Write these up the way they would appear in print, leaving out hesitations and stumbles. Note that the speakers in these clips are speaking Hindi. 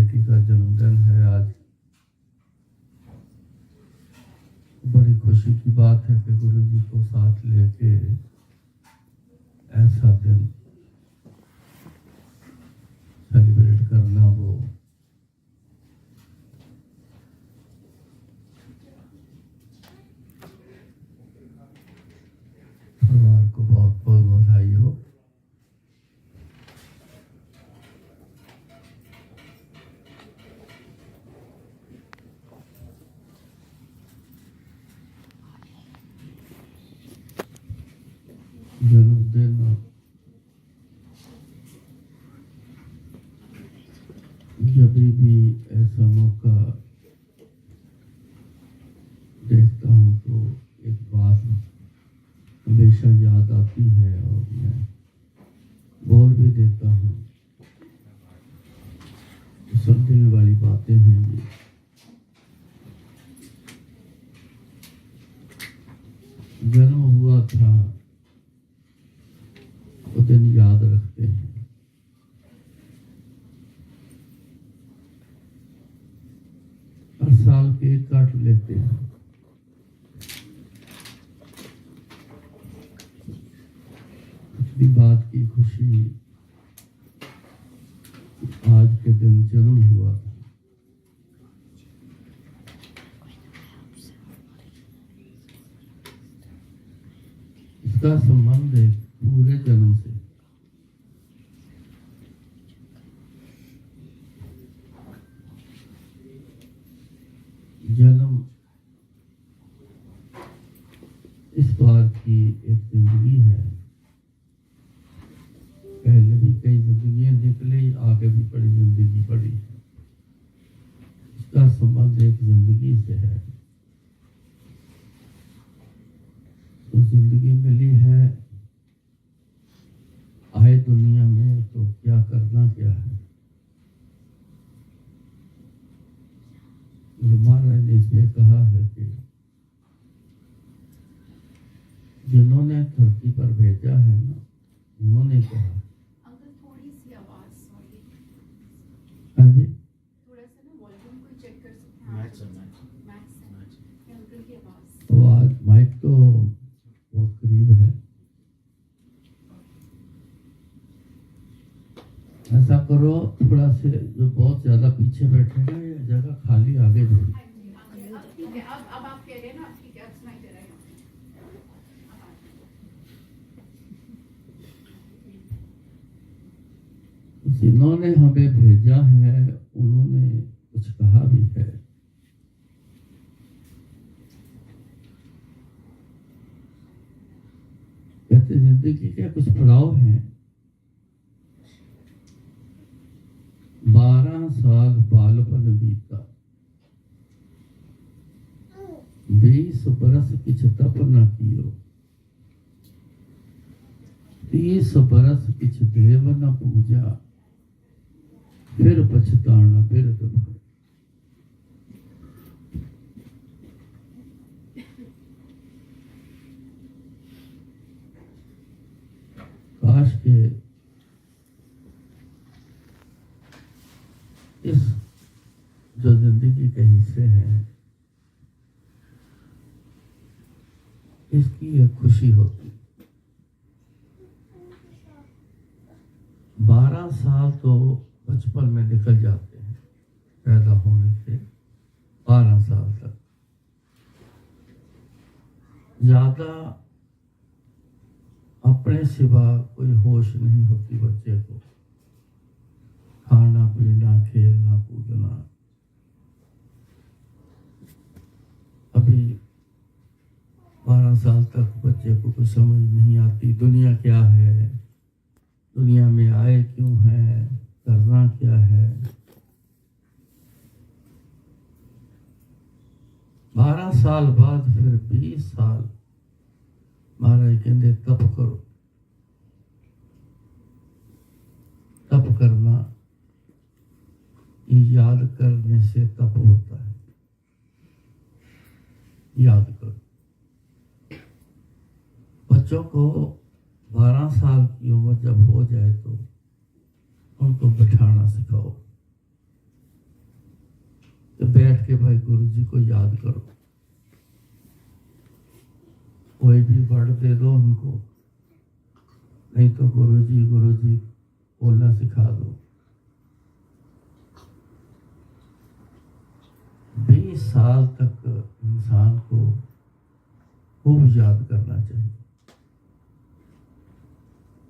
बेटी का जन्मदिन है आज। बड़ी खुशी की बात है कि गुरु जी को साथ लेके ऐसा दिन सेलिब्रेट करना, वो परिवार को बहुत बहुत बधाई हो। जन्मदिन जब भी ऐसा मौका देखता हूँ तो एक बात हमेशा याद आती है और मैं बोल भी देता हूँ। समझने वाली बातें हैं ये। जन्म हुआ था वो दिन याद रखते हैं। हर साल केक काट लेते हैं। पिछली बात की खुशी आज के दिन जन्म हुआ था। इसका संबंध है पूरे जन्म से। जन्म इस बार की एक जिंदगी है। पहले भी कई जिंदगियां निकली, आगे भी बड़ी जिंदगी पड़ी। इसका संबंध एक जिंदगी से है। तो जिंदगी मिली है, आए दुनिया में तो क्या करना क्या है। महाराज ने इसमें कहा है कि जिन्होंने धरती पर भेजा है ना, उन्होंने कहा थोड़ी सी आवाज, सॉरी। हाँ जी, थोड़ा सा ना वॉल्यूम को चेक कर सकते हैं। मैक्स है अंकल की आवाज। आवाज माइक तो बहुत करीब है। ऐसा करो, थोड़ा से जो बहुत ज्यादा पीछे बैठे ना, ये जगह खाली आगे दो। ठीक है, अब आप कह रहे हैं ना, ठीक है, अब सुनाई दे रहा है। जिन्होंने हमें भेजा है उन्होंने कुछ कहा भी है। कहते जिंदगी के कुछ पड़ाव हैं। 12 साल बालपन बीता, 20 बरस किछ तप न कियो, 30 बरस किछ देव न पूजा, फिर पछताना फिर दुख। काश के इस जो जिंदगी के हिस्से हैं, इसकी एक खुशी होती। 12 साल तो बचपन में निकल जाते हैं, पैदा होने से 12 साल तक। ज्यादा अपने सिवा कोई होश नहीं होती बच्चे को। खाना पीना, खेलना कूदना। अभी 12 साल तक बच्चे को कुछ समझ नहीं आती, दुनिया क्या है, दुनिया में आए क्यों है, करना क्या है। 12 साल बाद फिर 20 साल महाराज कहते तप करो। तप करना, ये याद करने से तप होता है। याद करो। बच्चों को 12 साल की उम्र जब हो जाए तो उनको बिठाना सिखाओ। तो बैठ के भाई गुरु जी को याद करो, कोई भी वर्ड दे दो उनको, नहीं तो गुरु जी बोलना सिखा दो। 20 साल तक इंसान को खूब याद करना चाहिए।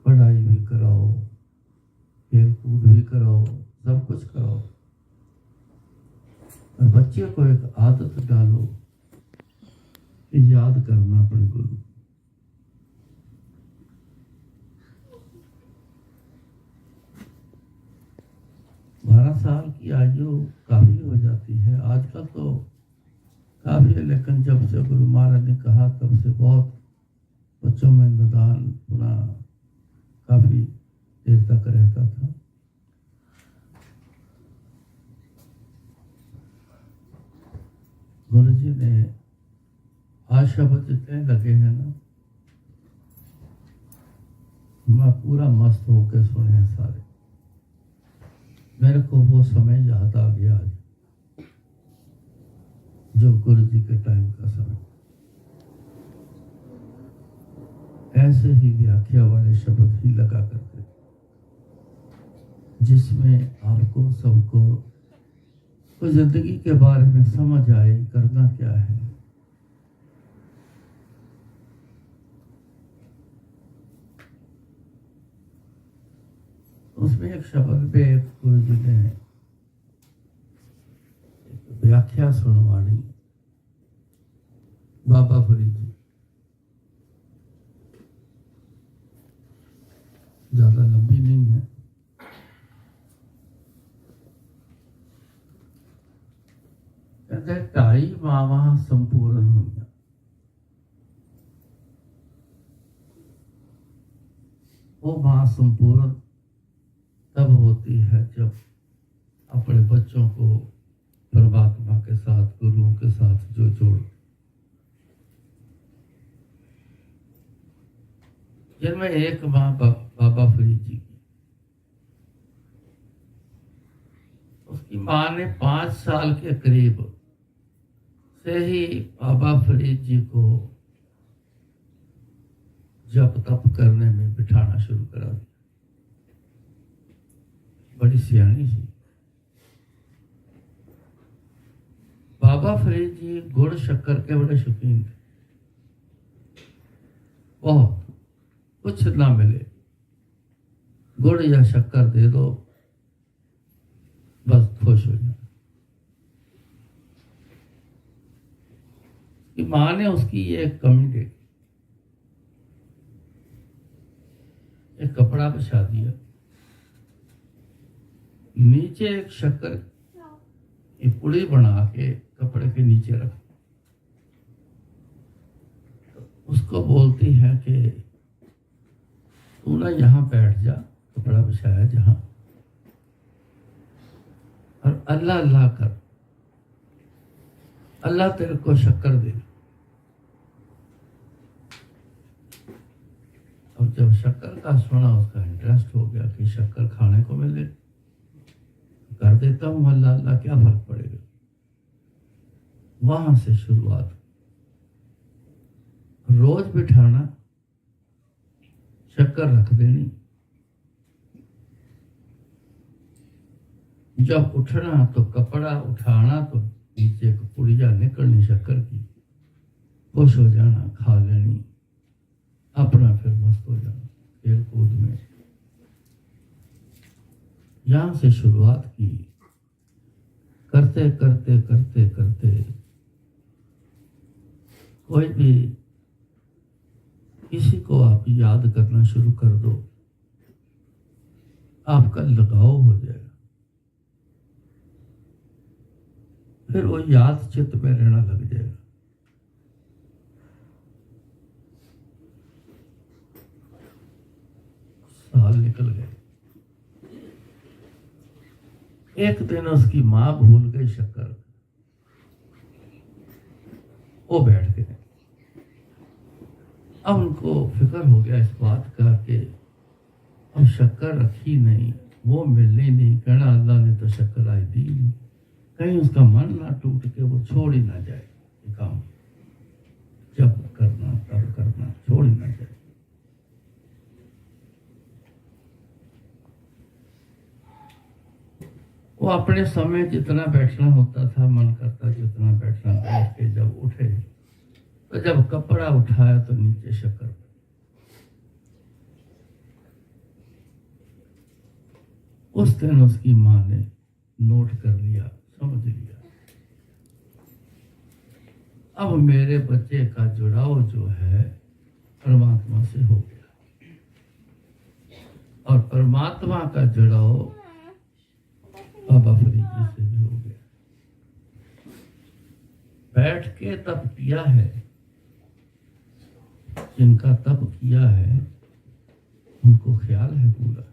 पढ़ाई भी कराओ, खेल कूद भी कराओ, सब कुछ कराओ, और बच्चे को एक आदत डालो कि याद करना अपने गुरु। बारह साल की आयु काफी हो जाती है आजकल तो, काफी है, लेकिन जब से गुरु महाराज ने कहा तब से बहुत बच्चों में निदान थोड़ा काफी देर तक रहता था। गुरु जी ने आज शब्द जितने लगे हैं ना, मैं पूरा मस्त होकर सुने हैं सारे। मेरे को वो समय याद आ गया आज, जो गुरु जी के टाइम का समय। ऐसे ही व्याख्या वाले शब्द ही लगा करते, जिसमें आपको सबको तो जिंदगी के बारे में समझ आए, करना क्या है। उसमें एक शब्द पे गुरु जी ने व्याख्या सुनवानी, बाबा फरीद जी, ज्यादा लंबी नहीं है। कहते 2.5 माह संपूर्ण हुई। वो माह संपूर्ण तब होती है जब अपने बच्चों को परमात्मा के साथ, गुरुओं के साथ जो जोड़, जिनमें एक माँ बाबा फरीद जी की, उसकी माँ ने 5 साल के करीब से ही बाबा फरीद जी को जप तप करने में बिठाना शुरू करा दिया। बड़ी सियानी थी। बाबा फरीद जी गुड़ शक्कर के बड़े शौकीन थे, बहुत। कुछ ना मिले, गुड़ या शक्कर दे दो बस खुश हो जाए। मां ने उसकी ये एक कमी देखी, एक कपड़ा बिछा दिया, नीचे एक शक्कर की पुड़ी बना के कपड़े के नीचे रख, उसको बोलती है कि तू ना यहां बैठ जा, कपड़ा बिछाया जहां, और अल्लाह अल्लाह कर, अल्लाह तेरे को शक्कर दे। अब जब शक्कर का सुना, उसका इंटरेस्ट हो गया कि शक्कर खाने को मिले, कर देता हूं, अल्लाह अल्लाह क्या फर्क पड़ेगा। वहां से शुरुआत, रोज बिठाना, शक्कर रख देनी, जब उठना तो कपड़ा उठाना तो नीचे एक पुड़िया निकलनी शक्कर की, खुश हो जाना, खा लेनी, अपना फिर मस्त हो जाना खेल कूद में। यहां से शुरुआत की, करते करते करते करते कोई भी किसी को आप याद करना शुरू कर दो, आपका लगाव हो जाएगा, फिर वो याद चित्त में रहना लग जाएगा। साल निकल गए। एक दिन उसकी मां भूल गई शक्कर, वो बैठ गए। अब उनको फिक्र हो गया इस बात का कि अब शक्कर रखी नहीं, वो मिलनी नहीं, कहना अल्लाह ने तो शक्कर आई दी नहीं, कहीं उसका मन ना टूट के वो छोड़ ही ना जाए ये काम। जब करना तब करना, छोड़ ही ना जाए। वो अपने समय जितना बैठना होता था, मन करता जितना बैठना, बैठ के जब उठे तो जब कपड़ा उठाया तो नीचे शक्कर। उस दिन उसकी माँ ने नोट कर लिया, समझ लिया, अब मेरे बच्चे का जुड़ाव जो है परमात्मा से हो गया, और परमात्मा का जुड़ाव बाबा फरीद जी से भी हो गया। बैठ के तप किया है, जिनका तप किया है उनको ख्याल है पूरा।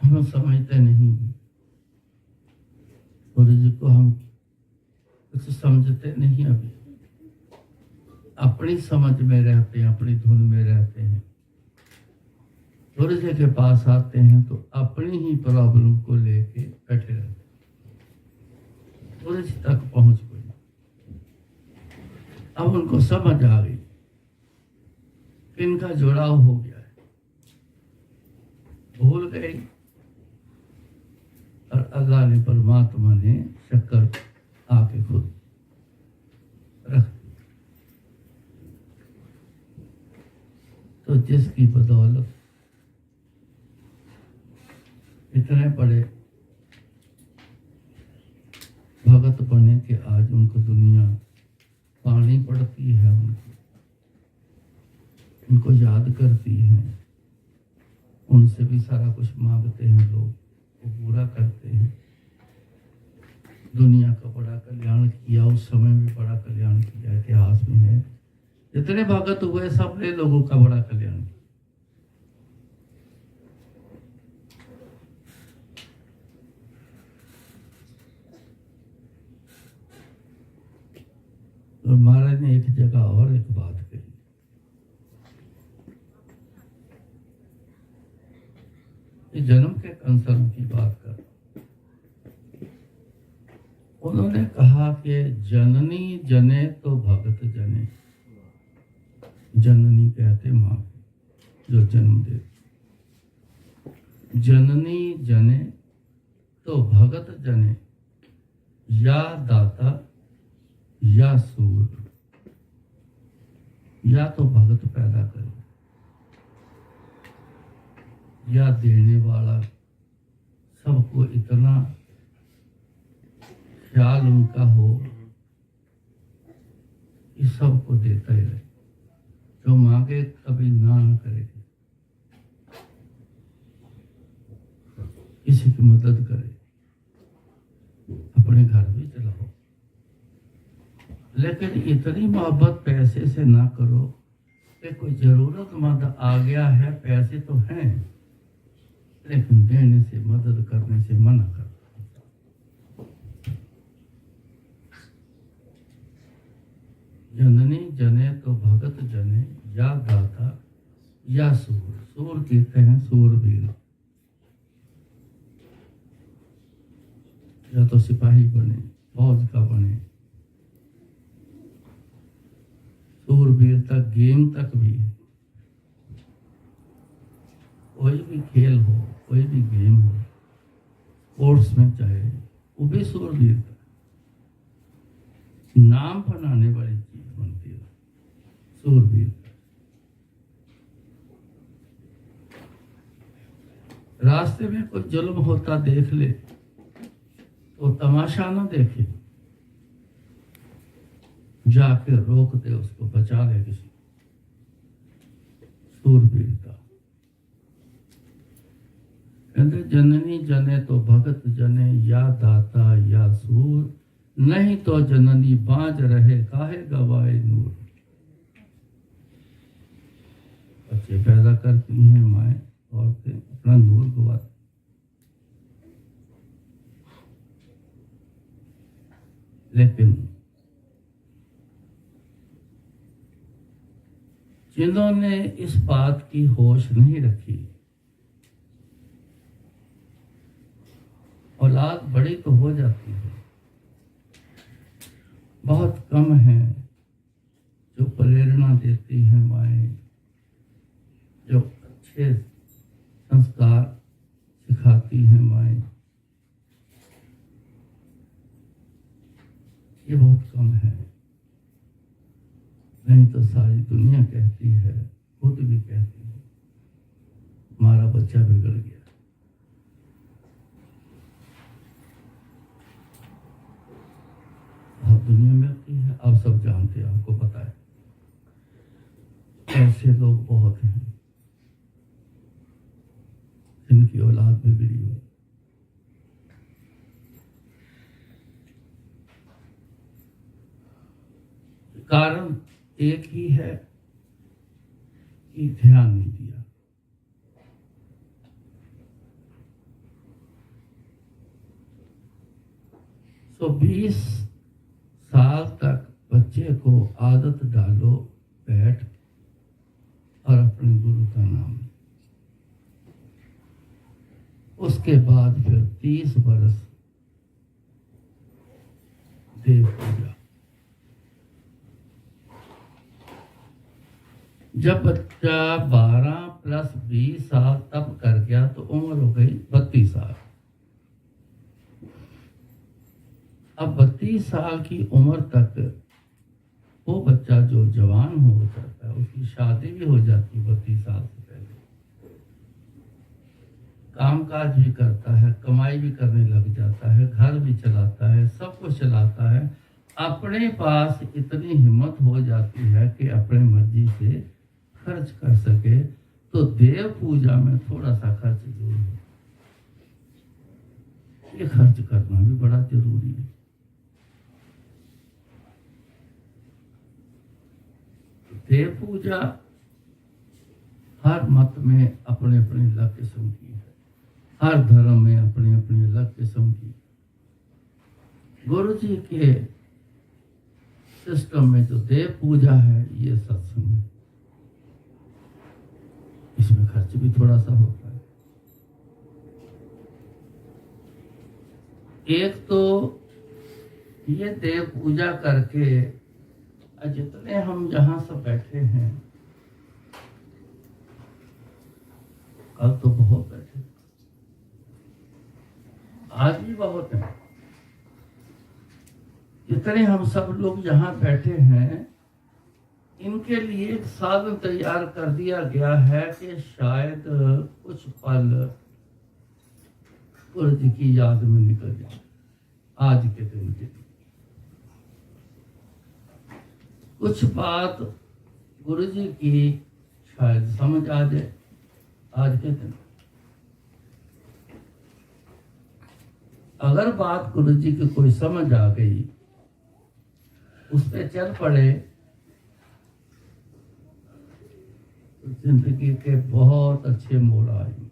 हम समझते नहीं, गुरु जी को हम कुछ समझते नहीं, अभी अपनी समझ में रहते हैं, अपनी धुन में रहते हैं। गुरु जी के पास आते हैं तो अपनी ही प्रॉब्लम को लेके बैठे रहते हैं। गुरु जी तक पहुंच गई, अब उनको समझ आ गई कि इनका जुड़ाव हो गया है। भूल गई और अल्लाह ने, परमात्मा ने शक्कर आके खुद रख दी। तो जिसकी बदौलत इतने बड़े भगत बने कि आज उनको दुनिया पानी पड़ती है, उनको याद करती है, उनसे भी सारा कुछ मांगते हैं लोग, वो पूरा करते हैं। दुनिया का बड़ा कल्याण किया, उस समय में बड़ा कल्याण किया, इतिहास में है। जितने भगत हुए सब ने लोगों का बड़ा कल्याण किया। और महाराज ने एक जगह और एक बात कही, जन्म के कंसर्न की बात कर। उन्होंने कहा कि जननी जने तो भगत जने। जननी कहते माँ जो जन्म दे, जननी जने तो भगत जने, या दाता या सूर। या तो भगत पैदा करे, या देने वाला, सबको इतना ख्याल उनका हो कि सबको देता ही रहे, जो मांगे कभी ना करे, किसी की मदद करे, अपने घर भी चलाओ, लेकिन इतनी मोहब्बत पैसे से ना करो कि कोई जरूरतमंद आ गया है, पैसे तो हैं लेकिन देने से, मदद करने से मना कर। जननी जने तो भगत जने, या दाता या सूर। सूर कहते हैं सूरवीर, या तो सिपाही बने, फौज का बने, सूरवीर तक, गेम तक भी है। कोई भी खेल हो, कोई भी गेम हो, स्पोर्ट्स में चाहे, वो भी सूरवीर का नाम बनाने वाली चीज बनती है, सूरवीर का। रास्ते में कोई जुल्म होता देख ले तो तमाशा ना देखे, जाके रोक दे, उसको बचा ले, किसी सूरवीर का। कहते जननी जने तो भगत जने, या दाता या सूर। नहीं तो जननी बाज रहे, काहे गवाए नूर। बच्चे पैदा करती हैं माए, औरतें अपना नूर गवाती। लेकिन जिन्होंने इस बात की होश नहीं रखी और औलाद बड़ी तो हो जाती है, बहुत कम है जो प्रेरणा देती हैं माएँ, जो अच्छे संस्कार सिखाती हैं माएँ, ये बहुत कम है। नहीं तो सारी दुनिया कहती है, खुद भी कहती है, हमारा बच्चा बिगड़ गया। बहुत दुनिया में आती है, आप सब जानते हैं, आपको पता है, ऐसे लोग बहुत हैं जिनकी औलाद बिगड़ी हुई। कारण एक ही है कि ध्यान नहीं दिया। तो 20 साल तक बच्चे को आदत डालो, बैठ और अपने गुरु का नाम। उसके बाद फिर 30 वर्ष देव पूजा। जब बच्चा 12 + 20 साल तब कर गया तो उम्र हो गई 32 साल। अब 32 साल की उम्र तक वो बच्चा जो जवान हो जाता है, उसकी शादी भी हो जाती है 32 साल से पहले। कामकाज भी करता है, कमाई भी करने लग जाता है, घर भी चलाता है, सब कुछ चलाता है। अपने पास इतनी हिम्मत हो जाती है कि अपने मर्जी से खर्च कर सके, तो देव पूजा में थोड़ा सा खर्च जरूर है। ये खर्च करना भी बड़ा जरूरी है। देव पूजा हर मत में अपने अपने अलग किस्म की है, हर धर्म में अपनी अपनी अलग किस्म की। गुरु जी के सिस्टम में जो देव पूजा है, ये सत्संग है, इसमें खर्च भी थोड़ा सा होता है। एक तो ये देव पूजा करके जितने हम जहां सब बैठे हैं, कल तो बहुत बैठे, आज भी बहुत है। जितने हम सब लोग यहाँ बैठे हैं, इनके लिए एक साधन तैयार कर दिया गया है कि शायद कुछ पल गुरु जी की याद में निकल जाए आज के दिन के लिए। कुछ बात गुरु जी की शायद समझ आ जाए आज के दिन। अगर बात गुरु जी की कोई समझ आ गई, उस पे चल पड़े, तो जिंदगी के बहुत अच्छे मोड़ आएंगे।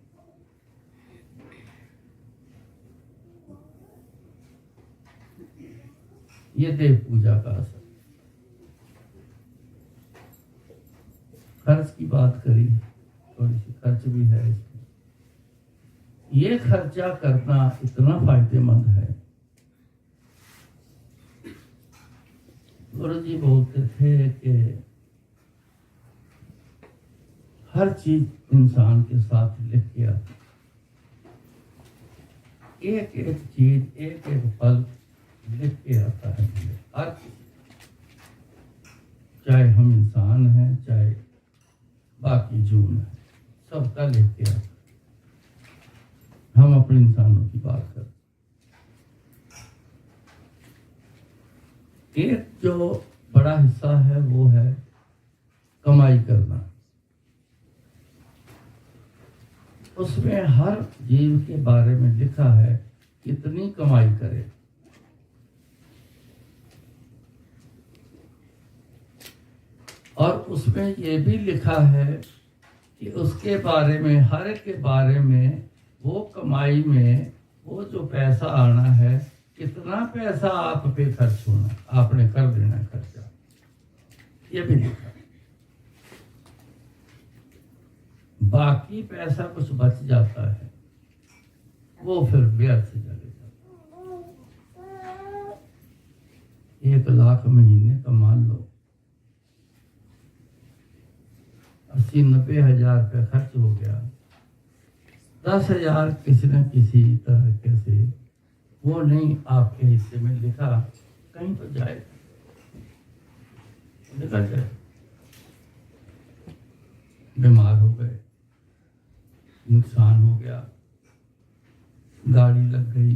ये देव पूजा का असर। खर्च की बात करी, थोड़ी सी खर्च भी है इसमें। ये खर्चा करना इतना फायदेमंद है। गुरु जी बोलते थे कि हर चीज इंसान के साथ लिख के आती, एक एक चीज, एक एक पल लिख के आता है हर चीज। चाहे हम इंसान हैं, चाहे बाकी जून है, सबका लिख के आता है। हम अपने इंसानों की बात करते। एक जो बड़ा हिस्सा है वो है कमाई करना। उसमें हर जीव के बारे में लिखा है कितनी कमाई करे। और उसमें ये भी लिखा है कि उसके बारे में, हर एक के बारे में, वो कमाई में वो जो पैसा आना है, कितना पैसा आप पे खर्च होना, आपने कर देना खर्चा, ये भी लिखा है। बाकी पैसा कुछ बच जाता है, वो फिर व्यर्थ चले जाता है। 1,00,000 महीने का मान लो, 80-90 हजार रुपया खर्च हो गया, 10,000 किसी न किसी तरह से वो नहीं आपके हिस्से में लिखा, कहीं तो जाए, निकल जाए। बीमार हो गए, नुकसान हो गया, गाड़ी लग गई,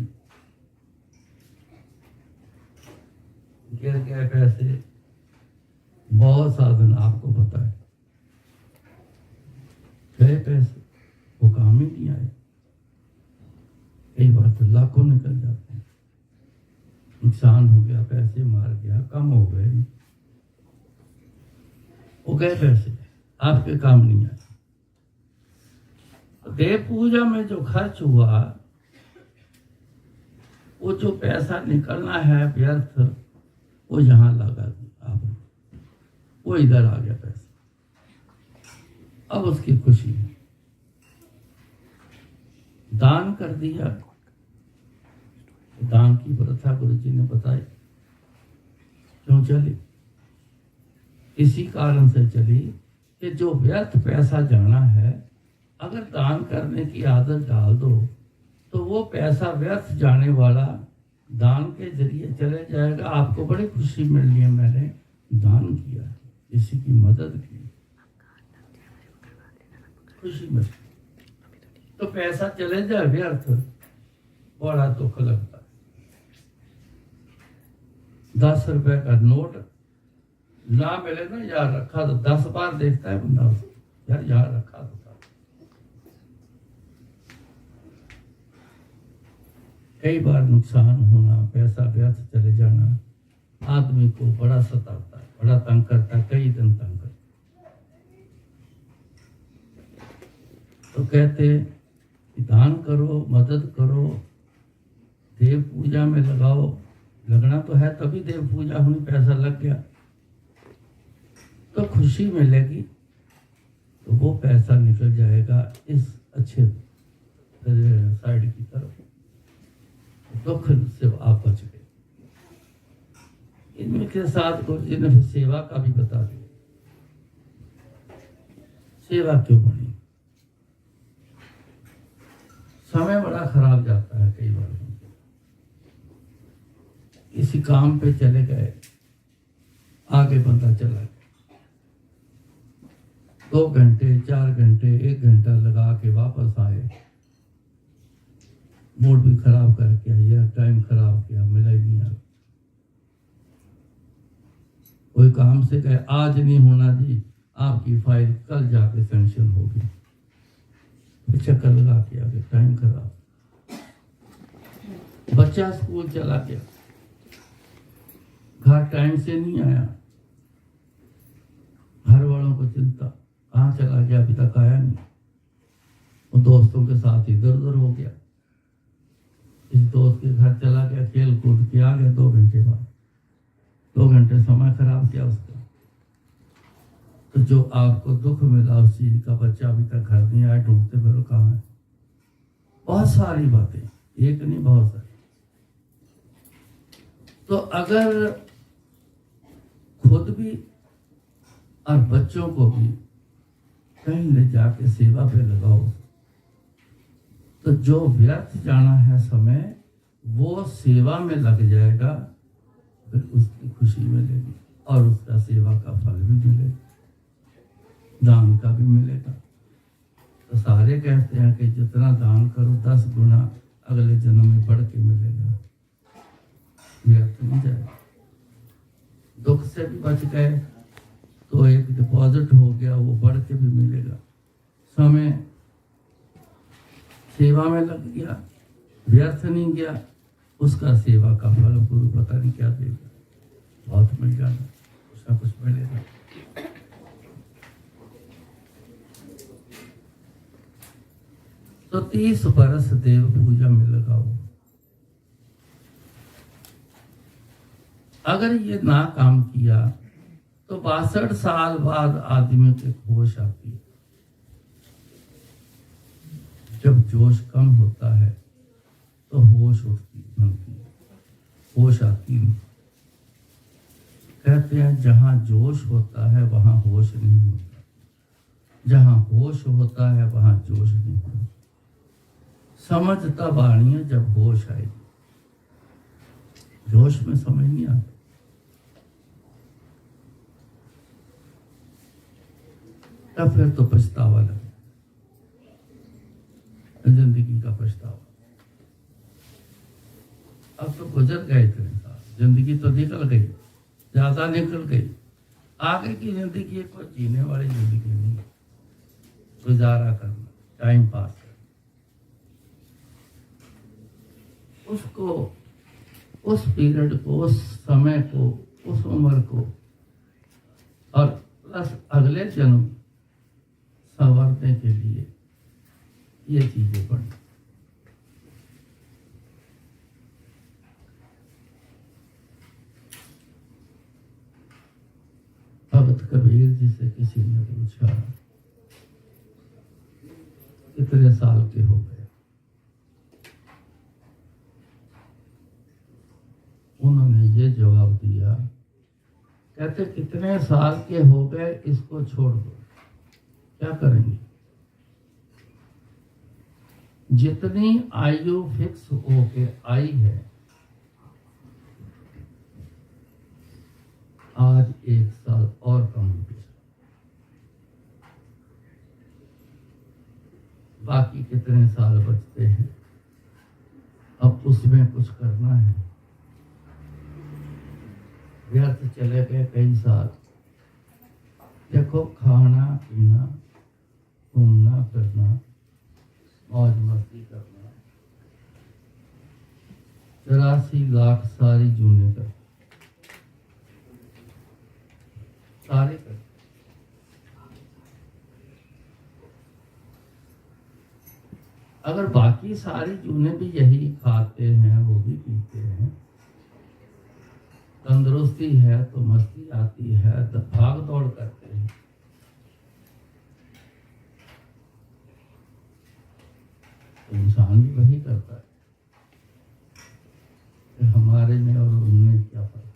गिर गए पैसे, बहुत साधन आपको पता है, गए पैसे, वो काम ही नहीं आए। कई बार तो लाखों निकल जाते हैं, नुकसान हो गया, पैसे मार गया, कम हो गए, वो गए पैसे, आपके काम नहीं आए। देव पूजा में जो खर्च हुआ, वो जो पैसा निकलना है व्यर्थ, वो यहाँ लगा आप, वो इधर आ गया पैसा, अब उसकी खुशी है। दान कर दिया, दान की प्रथा गुरु जी ने बताई, क्यों चली? इसी कारण से चली कि जो व्यर्थ पैसा जाना है, अगर दान करने की आदत डाल दो तो वो पैसा व्यर्थ जाने वाला दान के जरिए चले जाएगा। आपको बड़ी खुशी मिलनी है, मैंने दान किया, किसी की मदद की, खुशी मिलती। तो पैसा चले जाए व्यर्थ, बड़ा दुख लगता है। 10 रुपए का नोट ना मिले ना, यार रखा तो 10 बार देखता है बंदा, यार यार रखा तो था। कई बार नुकसान होना, पैसा व्यर्थ चले जाना आदमी को बड़ा सताता है, बड़ा तंग करता है, कई दिन तंग करता है। तो कहते दान करो, मदद करो, देव पूजा में लगाओ। लगना तो है तभी देव पूजा होनी, पैसा लग गया तो खुशी मिलेगी, तो वो पैसा निकल जाएगा इस अच्छे साइड की तरफ, दुख से आप बच गए। इनमें के साथ गुरु जी ने फिर सेवा का भी बता दिया। सेवा क्यों बनी? समय बड़ा खराब जाता है कई बार, किसी काम पे चले गए, आगे बंदा चला गया, 2 घंटे 4 घंटे 1 घंटा लगा के वापस आए, मूड भी खराब करके आया, टाइम खराब किया, मिला ही नहीं। आ कोई काम से कहे आज नहीं होना जी, आपकी फाइल कल जाके सैंक्शन होगी, चक्कर लगा के आगे, टाइम खराब। बच्चा स्कूल चला गया, घर टाइम से नहीं आया, घर वालों को चिंता, कहाँ चला गया, अभी तक आया नहीं। वो दोस्तों के साथ इधर उधर हो गया, इस दोस्त के घर चला गया, खेल कूद के आ गया, 2 घंटे बाद, 2 घंटे समय खराब किया उसका। तो जो आपको दुख मिला उस चीज का, बच्चा अभी तक घर नहीं आया, ढूंढते फिर कहाँ है। बहुत सारी बातें, एक नहीं बहुत सारी। तो अगर खुद भी और बच्चों को भी कहीं ले जाके सेवा पे लगाओ, तो जो व्यर्थ जाना है समय, वो सेवा में लग जाएगा, फिर उसकी खुशी मिलेगी और उसका सेवा का फल भी मिलेगा, दान का भी मिलेगा। तो सारे कहते हैं कि जितना दान करो 10 गुना अगले जन्म में बढ़ के मिलेगा, व्यर्थ नहीं जाएगा। दुख से भी बच गए तो एक डिपॉजिट हो गया, वो बढ़ के भी मिलेगा। समय सेवा में लग गया, व्यर्थ नहीं गया, उसका सेवा का फल गुरु पता नहीं क्या देगा, बहुत मिल जाना, उसका कुछ मिलेगा। तो 30 बरस देव पूजा में लगाओ। अगर ये ना काम किया तो 62 साल बाद आदमी के होश आती है। जब जोश कम होता है तो होश उठती बनती है, होश आती नहीं। कहते हैं जहाँ जोश होता है वहाँ होश नहीं होता, जहाँ होश होता है वहाँ जोश नहीं होता। समझ तब आनी है जब होश आएगी, जोश में समझ नहीं आता। तब फिर तो पछतावा लगे, जिंदगी का पछतावा। अब तो गुजर गए इतने साल, जिंदगी तो निकल गई, ज्यादा निकल गई। आगे की जिंदगी कोई जीने वाली जिंदगी नहीं, गुजारा करना, टाइम पास करना। उसको, उस पीरियड को, उस समय को, उस उम्र को और प्लस अगले जन्म संवरने के लिए ये चीजें पढ़। भगत कबीर जी से किसी ने पूछा कितने साल के हो गए? उन्होंने ये जवाब दिया, कहते कितने साल के हो गए इसको छोड़ दो, क्या करेंगे? जितनी आयु फिक्स होके आई है, आज 1 साल और कम हो गया, बाकी कितने साल बचते हैं, अब उसमें कुछ करना है। व्यर्थ चले गए कई साल। देखो, खाना पीना, घूमना फिरना, मौज मस्ती करना, 84 लाख सारी जूने कर, सारे कर। अगर बाकी सारी जूने भी यही खाते हैं, वो भी पीते हैं, तंदुरुस्ती है तो मस्ती आती है, तो भाग दौड़ करते हैं, तो इंसान भी वही करता है। तो हमारे में और उनमें क्या फर्क?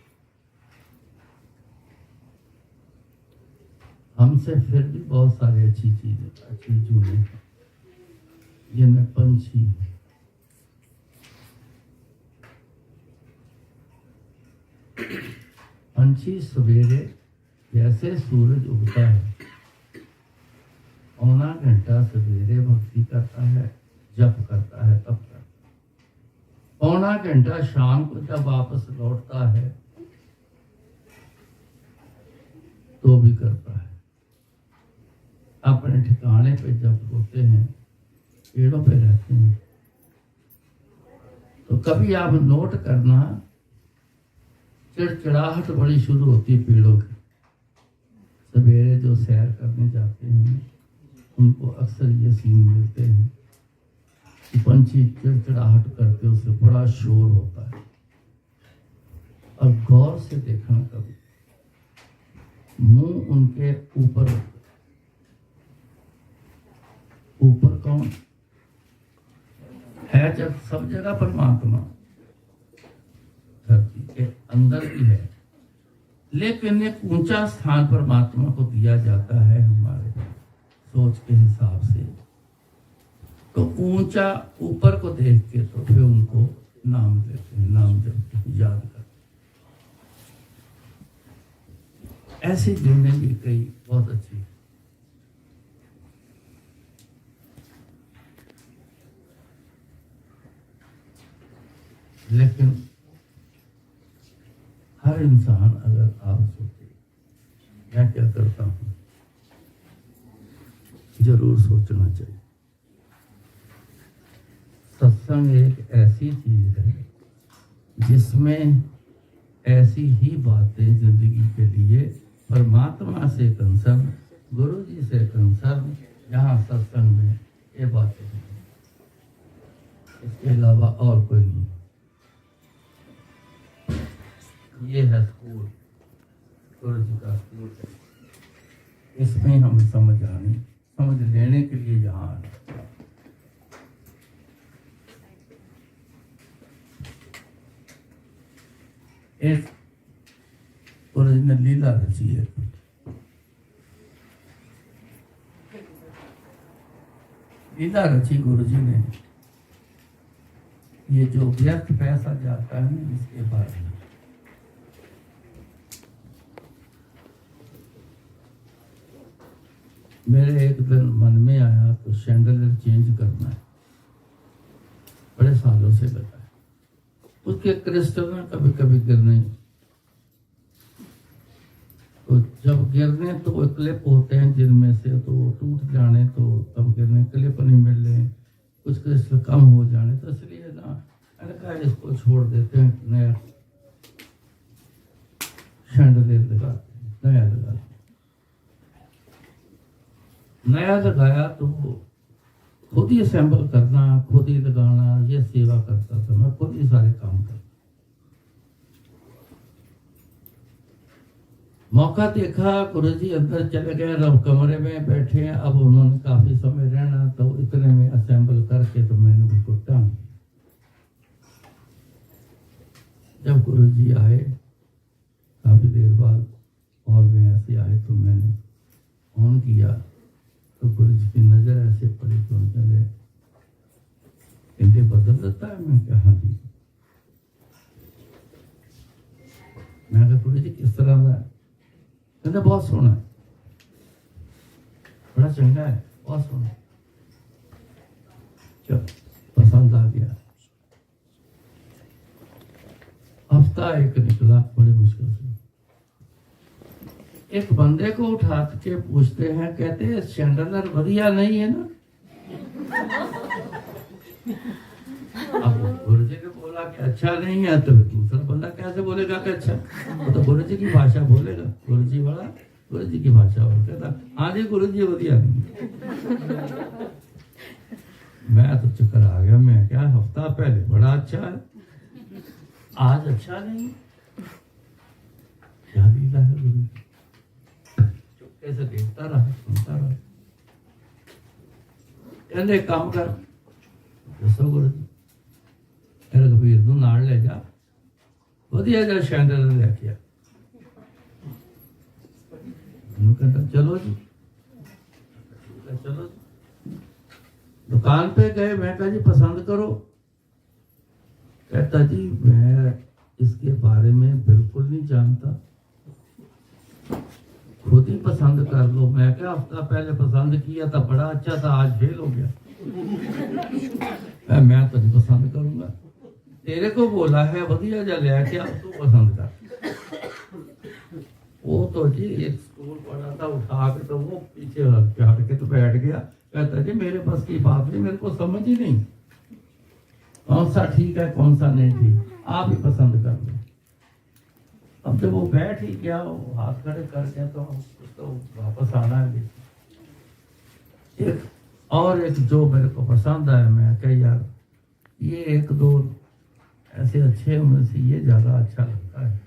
हमसे फिर भी बहुत सारी अच्छी चीजें, अच्छी जूने हैं, जिनमें पंछी है, पंछी सवेरे जैसे सूरज उगता है, 1.25 घंटा सवेरे भक्ति करता है, जप करता है, तब करता है। 1.25 घंटा शाम को जब वापस लौटता है तो भी करता है। अपने ठिकाने पे जब होते हैं, पेड़ों पे रहते हैं, तो कभी आप नोट करना, चिड़चिड़ाहट बड़ी शुरू होती है पेड़ों की। सवेरे जो सैर करने जाते हैं उनको अक्सर ये सीन मिलते हैं कि पंछी चिड़चिड़ाहट करते, उससे बड़ा शोर होता है। और गौर से देखना, कभी मुंह उनके ऊपर, ऊपर कौन है? जब सब जगह परमात्मा, धरती के अंदर भी है, लेकिन एक ऊंचा स्थान परमात्मा को दिया जाता है हमारे सोच के हिसाब से। तो ऊंचा ऊपर को देख के तो फिर उनको नाम देते हैं, नाम जब याद करते। ऐसी जुड़ने भी कई बहुत अच्छी। लेकिन हर इंसान, अगर आप सोचे मैं क्या करता हूं, जरूर सोचना चाहिए। सत्संग एक ऐसी चीज है जिसमें ऐसी ही बातें जिंदगी के लिए, परमात्मा से कंसर्न, गुरु जी से कंसर्न, यहाँ सत्संग में ये बातें हैं, इसके अलावा और कोई नहीं। ये है स्कूल, गुरु जी का स्कूल है। इसमें हम समझ लेने के लिए यहाँ आए। गुरु जी ने लीला रची है। लीला रची गुरु जी ने, ये जो व्यर्थ पैसा जाता है ना इसके बारे में। मेरे एक दिन मन में आया तो शैंडलियर चेंज करना है, बड़े सालों से लगा है। उसके क्रिस्टल ना कभी कभी गिरने, तो जब गिरने तो वो क्लिप होते हैं जिनमें से, तो वो टूट जाने तो तब गिरने, क्लिप नहीं मिलने, कुछ क्रिस्टल कम हो जाने, तो इसलिए ना मैंने कहा इसको छोड़ देते हैं, नया शैंडलियर लगाते हैं, नया लगाते हैं। नया लगाया तो खुद ही असेंबल करना, खुद ही लगाना, ये सेवा करता था मैं, खुद ही सारे काम करता। मौका देखा, गुरु जी अंदर चले गए, अब कमरे में बैठे हैं, अब उन्होंने काफी समय रहना, तो इतने में असेंबल करके तो मैंने उनको टांग। जब गुरु जी आए काफी देर बाद हॉल में ऐसे आए, तो मैंने ऑन किया तो गुरु जी की नजर ऐसे पड़ी, तो चले इनके बदल देता है। मैं क्या, हाँ जी। मैं कहा गुरु जी किस तरह का है? कहते बहुत सोहना है, बड़ा चंगा है, बहुत सोहना। चलो पसंद आ गया। हफ्ता एक निकला बड़ी मुश्किल से। एक बंदे को उठा के पूछते हैं, कहते हैं शैंडलियर बढ़िया नहीं है ना? अब गुरु जी ने बोला कि अच्छा नहीं है, तो दूसरा बंदा कैसे बोलेगा कि अच्छा? वो तो गुरु जी की भाषा बोलेगा, गुरु जी बड़ा, गुरु जी की भाषा बोल कहता हाँ जी गुरु जी बढ़िया नहीं। मैं तो चक्कर आ गया, मैं क्या हफ्ता पहले बड़ा अच्छा है, आज अच्छा नहीं, क्या लीला है गुरु जी? चुपके से देखता रहा, सुनता रहा। कहते काम कर, दसो गुरु जी तेरे कबीर नूं नाल ले जा, वधिया जा शैंडलियर लेके आ। मैनूं कहता चलो जी, चलो जी। दुकान पे गए, मैं कहा जी पसंद करो। कहता जी मैं इसके बारे में बिल्कुल नहीं जानता, खुद ही पसंद कर लो। मैं क्या हफ्ता पहले पसंद किया था, बड़ा अच्छा था, आज फेल हो गया। मैं तो नहीं पसंद करूंगा, तेरे को बोला है वधिया जा लेके अब तू पसंद कर। वो तो जी एक स्टूल पड़ा था, उठा के तो वो पीछे हट के तो बैठ गया। कहता जी मेरे पास की बात नहीं, मेरे को समझ ही नहीं कौन सा ठीक है कौन सा नहीं ठीक, आप ही पसंद कर लो। अब जब वो बैठ ही गया, वो हाथ खड़े कर गया, तो वापस आना है। एक और एक जो मेरे को पसंद आया, मैं क्या यार ये एक दो ऐसे अच्छे उनमें से ये ज्यादा अच्छा लगता है।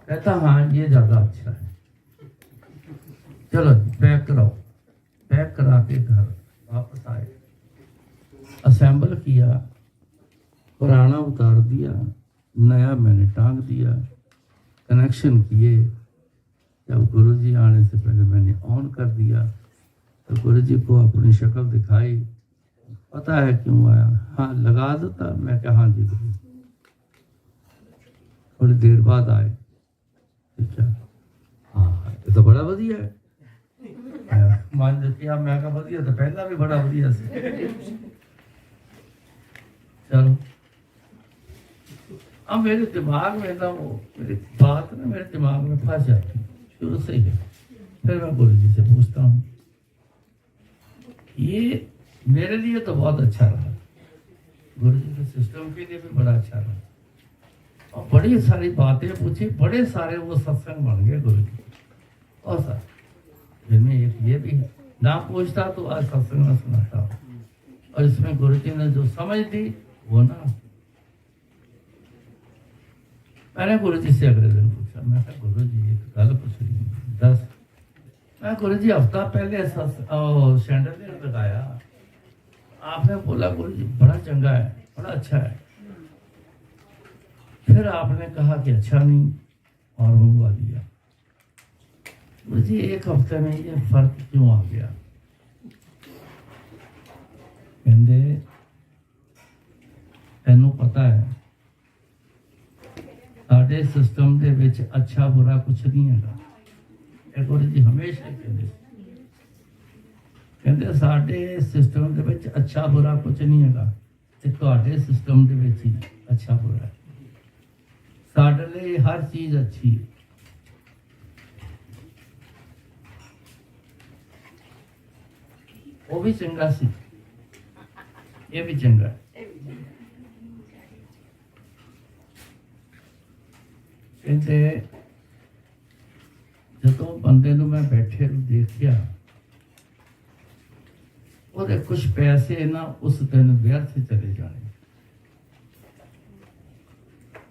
कहता हाँ ये ज्यादा अच्छा है, चलो पैक कराओ। पैक करा के घर वापस आए, असेंबल किया, पुराना उतार दिया, नया मैंने टांग दिया, कनेक्शन किए। जब गुरुजी आने से पहले मैंने ऑन कर दिया, तो गुरुजी को अपनी शक्ल दिखाई, पता है क्यों आया? हाँ लगा देता। मैं क्या हाँ जी गुरु। थोड़ी देर बाद आए, अच्छा हाँ ये तो बड़ा वधिया है। मान किया, मैं कहा वधिया तो पहला भी बड़ा वधिया से। चलो अब मेरे दिमाग में ना वो मेरी बात ना मेरे दिमाग में फंस जाती शुरू से ही। फिर मैं गुरु जी से पूछता हूँ, ये मेरे लिए तो बहुत अच्छा रहा, गुरु जी के सिस्टम के लिए भी बड़ा अच्छा रहा, और बड़ी सारी बातें पूछी, बड़े सारे वो सत्संग बन गए गुरु जी, और सारे जिनमें एक ये भी है, ना पूछता तो आज सत्संग में सुनाता हूँ। और इसमें गुरु जी ने जो समझ दी वो ना, मैंने गुरु जी से अगले दिन पूछा, मैं कहा गुरु जी एक गल पूछ रही हूँ 10। मैं गुरु जी हफ्ता पहले शैंडलियर लगाया, आपने बोला गुरु जी बड़ा चंगा है, बड़ा अच्छा है, फिर आपने कहा कि अच्छा नहीं, और मंगवा दिया। मुझे एक हफ्ते में ये फर्क क्यों आ गया? कहते तेनों पता है साढ़े सिस्टम के विच अच्छा बुरा कुछ नहीं है। गुरु जी हमेशा कहते साढ़े सिस्टम के विच अच्छा बुरा कुछ नहीं है, तुहाडे सिस्टम के विच ही अच्छा बुरा है। साढ़े लिए हर चीज अच्छी है। वो भी चंगा सी, ये भी चंगा है। कहते जो बंदे नूं मैं बैठे देखिया, ਉਹਦੇ कुछ पैसे ना उस दिन व्यर्थ चले जाने।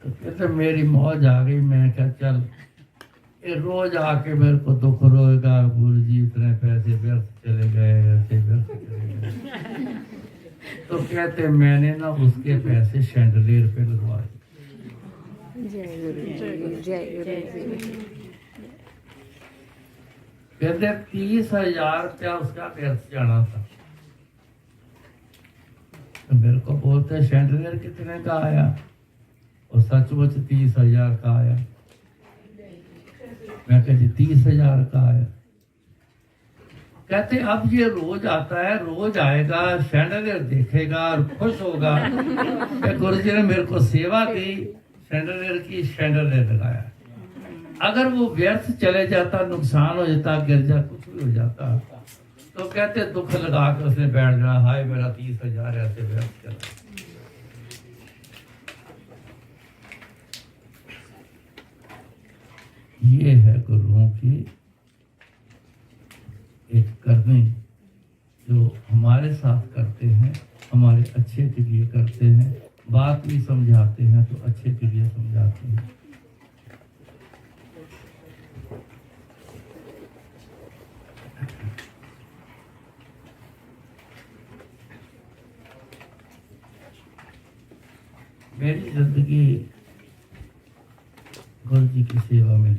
तो कहते मेरी मौज आ गई। मैं क्या चल ये रोज आके मेरे को दुख रोएगा, गुरु जी इतने पैसे व्यर्थ चले गए, ऐसे व्यर्थ चले गए। तो कहते मैंने ना उसके पैसे शैंडलियर पे लगवाए। जय गुरु जी। कहते 30,000 रुपया उसका व्यर्थ जाना था। तो मेरे को बोलते शैंडलियर कितने का आया? और सचमुच 30,000 का आया। मैं कहती 30,000 का आया। कहते अब ये रोज आता है, रोज आएगा, शैंडलियर देखेगा और खुश होगा कि गुरु जी ने मेरे को सेवा दी, शैंडलियर की शैंडलियर लगाया। अगर वो व्यर्थ चले जाता, नुकसान हो जाता, गिर जा, कुछ भी हो जाता, तो कहते दुख लगा के उसने बैठ जाना, हाय मेरा 30,000 ऐसे व्यर्थ चला। ये है गुरुओं की एक करनी, जो हमारे साथ करते हैं, हमारे अच्छे के लिए करते हैं। बात भी समझाते हैं तो अच्छे के लिए समझाते हैं। मेरी जिंदगी गुरु जी की सेवा में,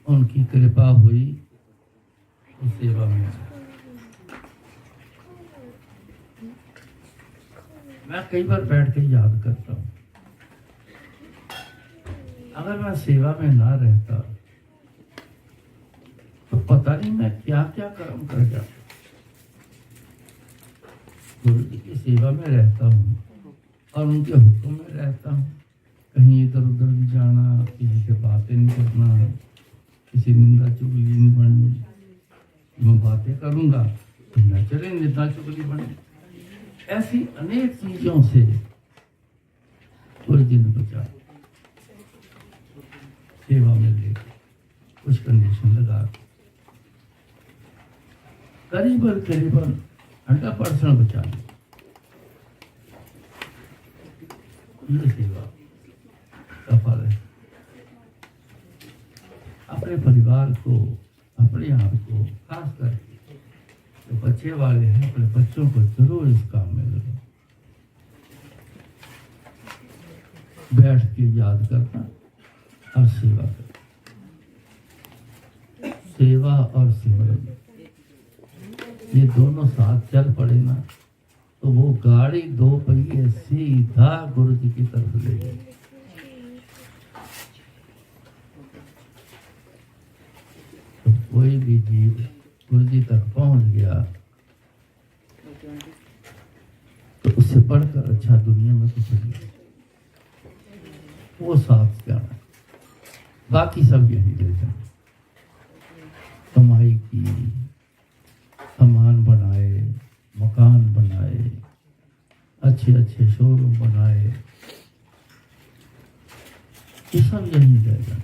उनकी कृपा हुई उस सेवा में। मैं कई बार बैठ के याद करता हूँ, अगर मैं सेवा में ना रहता तो पता नहीं मैं क्या क्या कर्म कर जाता। गुरु जी की सेवा में रहता हूँ और उनके हुक्म में रहता हूँ। कहीं इधर उधर नहीं जाना, किसी से बातें नहीं करना, किसी निंदा चुगली नहीं बननी। मैं बातें करूँगा तो न चले निंदा चुगली बननी। ऐसी अनेक चीजों से गुरु जी ने बचा। सेवा में लेकर कुछ कंडीशन लगा करीबन 100% बचा ली। ये सेवा का फल है। अपने परिवार को, अपने आप को, खास करके जो बच्चे वाले हैं, अपने बच्चों को जरूर इस काम में लगे। बैठ के याद करना और सेवा करना। सेवा और सिमरन ये दोनों साथ चल पड़े ना, तो वो गाड़ी 2 पहिए सीधा गुरु जी की तरफ ले गई। तो कोई भी जीव गुरु जी तक पहुंच गया तो उससे बढ़कर अच्छा दुनिया में कुछ नहीं। वो साथ जाना, बाकी सब यही ले जाए। कमाई की, सामान बनाए, मकान बनाए, अच्छे अच्छे शोरूम बनाए, ये सब यही रह जाए।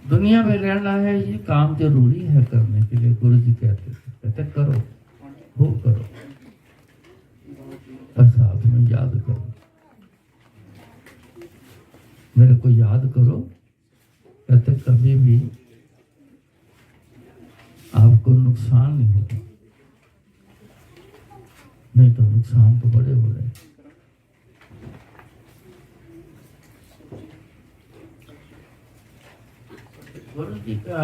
दुनिया में रहना है, ये काम जरूरी है करने के लिए। गुरु जी कहते करो, वो करो, पर साथ में याद करो। मेरे को याद करो, कहते कभी भी आपको नुकसान नहीं होगा। नहीं तो नुकसान तो बड़े हो रहे। गुरु जी का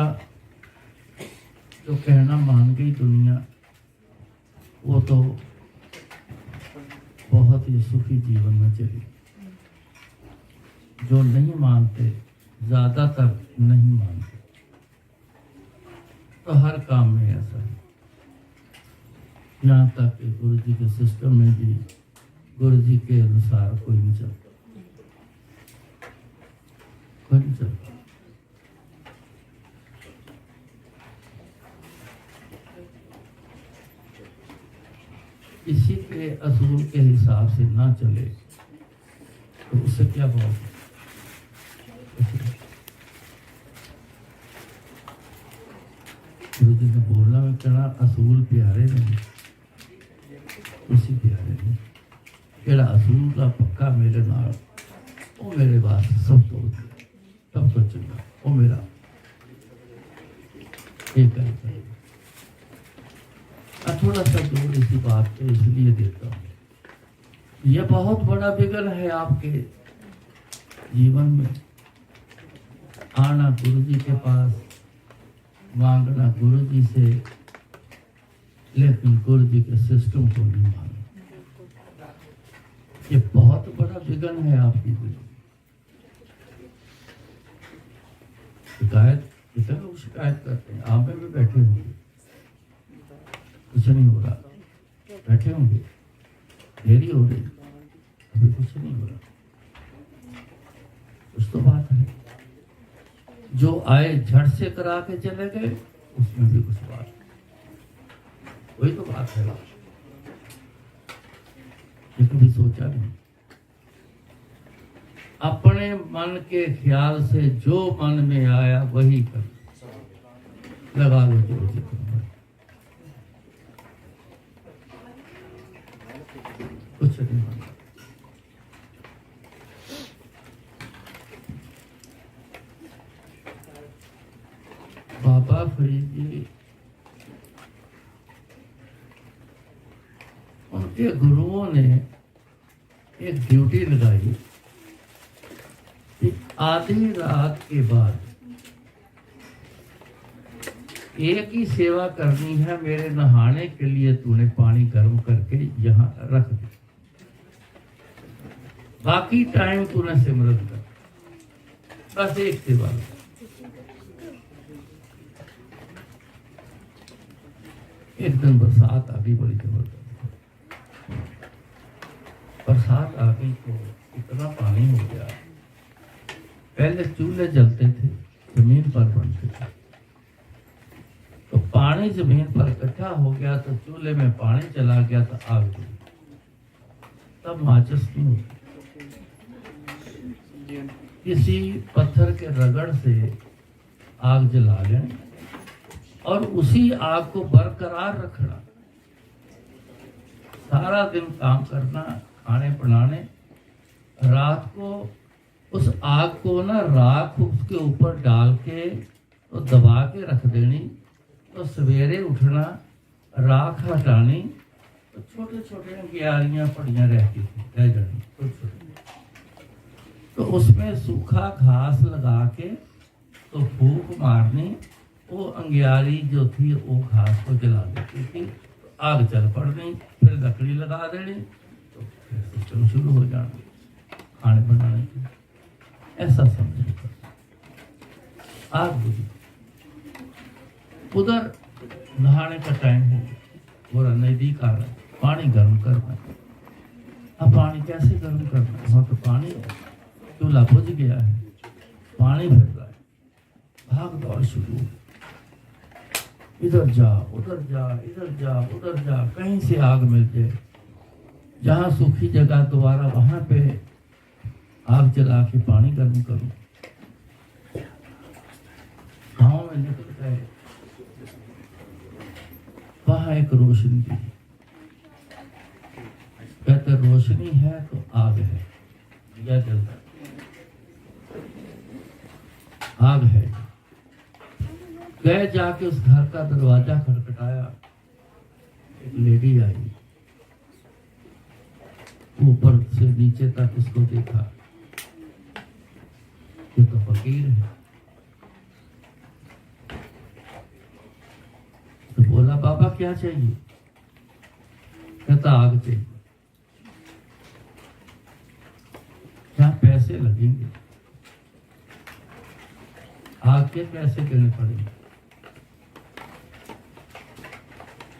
जो कहना मान गई दुनिया, वो तो बहुत ही सुखी जीवन में चली। जो नहीं मानते, ज्यादातर नहीं मानते, तो हर काम में ऐसा है। यहाँ तक कि गुरु जी के सिस्टम में भी गुरु जी के अनुसार कोई नहीं चलता, कोई नहीं चलता। किसी के असूल के हिसाब से ना चले तो उससे क्या होगा? गुरु जी ने बोलना में कहना असूल प्यारे नहीं, उसी प्यारे नहीं। केड़ा असूल का पक्का मेरे नाल, वो मेरे वास्ते सब तो चंगा, वो मेरा एक है। थोड़ा सा जोर इसी बात पे इसलिए देता हूँ, यह बहुत बड़ा विघ्न है आपके जीवन में। आना गुरु जी के पास, मांगना गुरु जी से, लेकिन गुरु जी के सिस्टम को नहीं मानना। ये बहुत बड़ा विघ्न है आपकी जिंदगी। शिकायत, कितने लोग शिकायत करते हैं, आप में भी बैठे होंगे, कुछ नहीं हो रहा, बैठे होंगे, देरी हो रही, अभी कुछ नहीं हो रहा। कुछ तो बात है। जो आए झट से करा के चले गए, उसमें भी कुछ बात है। वही तो बात है। ये कभी सोचा नहीं। अपने मन के ख्याल से जो मन में आया वही कर, लगा लो जो जितना। कुछ नहीं माना। बाबा फरीद जी, उनके गुरुओं ने एक ड्यूटी लगाई कि आधी रात के बाद एक ही सेवा करनी है। मेरे नहाने के लिए तूने पानी गर्म करके यहाँ रख दिया, बाकी टाइम तूने सिमरन कर, बस एक सेवा। एक दिन बरसात आ गई, बड़ी जबरदस्त बरसात आ गई तो इतना पानी हो गया। पहले चूल्हे जलते थे, जमीन पर बनते थे, तो पानी जमीन पर इकट्ठा हो गया तो चूल्हे में पानी चला गया तो आग लगी। तब माचिस नहीं होती, किसी पत्थर के रगड़ से आग जला लें और उसी आग को बरकरार रखना। सारा दिन काम करना, खाने बनाने, रात को उस आग को ना राख उसके ऊपर डाल के तो दबा के रख देनी, तो सवेरे उठना, राख हटानी, तो छोटे छोटे अंगियारियां पड़ियां रहती थी, रह जानी छोटे छोटे। तो उसमें सूखा घास लगा के तो फूंक मारनी, वो अंगियारी जो थी वो घास को जला देती थी, तो आग चल पड़नी, फिर लकड़ी लगा देनी, तो फिर सिस्टम शुरू हो जाना खाने बनाने की। ऐसा समझो, आग बुझी। उधर नहाने का टाइम हो गया, बोरा नजदीक आ रहा है, पानी गर्म करना। अब पानी कैसे गर्म करना, वहाँ तो पानी है, चूल्हा बुझ गया है, पानी फिर रहा है, भाग दौड़ शुरू। इधर जा उधर जा, इधर जा उधर जा, कहीं से आग मिल जाए, जहाँ सूखी जगह दोबारा वहां पे आग जला के पानी गर्म करो। गाँव में निकल गए, वहां एक रोशनी थी, कहते रोशनी है तो आग है, दिया जलता, आग है। गए, जाके उस घर का दरवाजा खटखटाया, एक लेडी आई, ऊपर से नीचे तक उसको देखा, ये तो फकीर है। तो बोला बाबा क्या चाहिए? कहता आग चाहिए। क्या पैसे लगेंगे? आग के पैसे देने पड़ेंगे।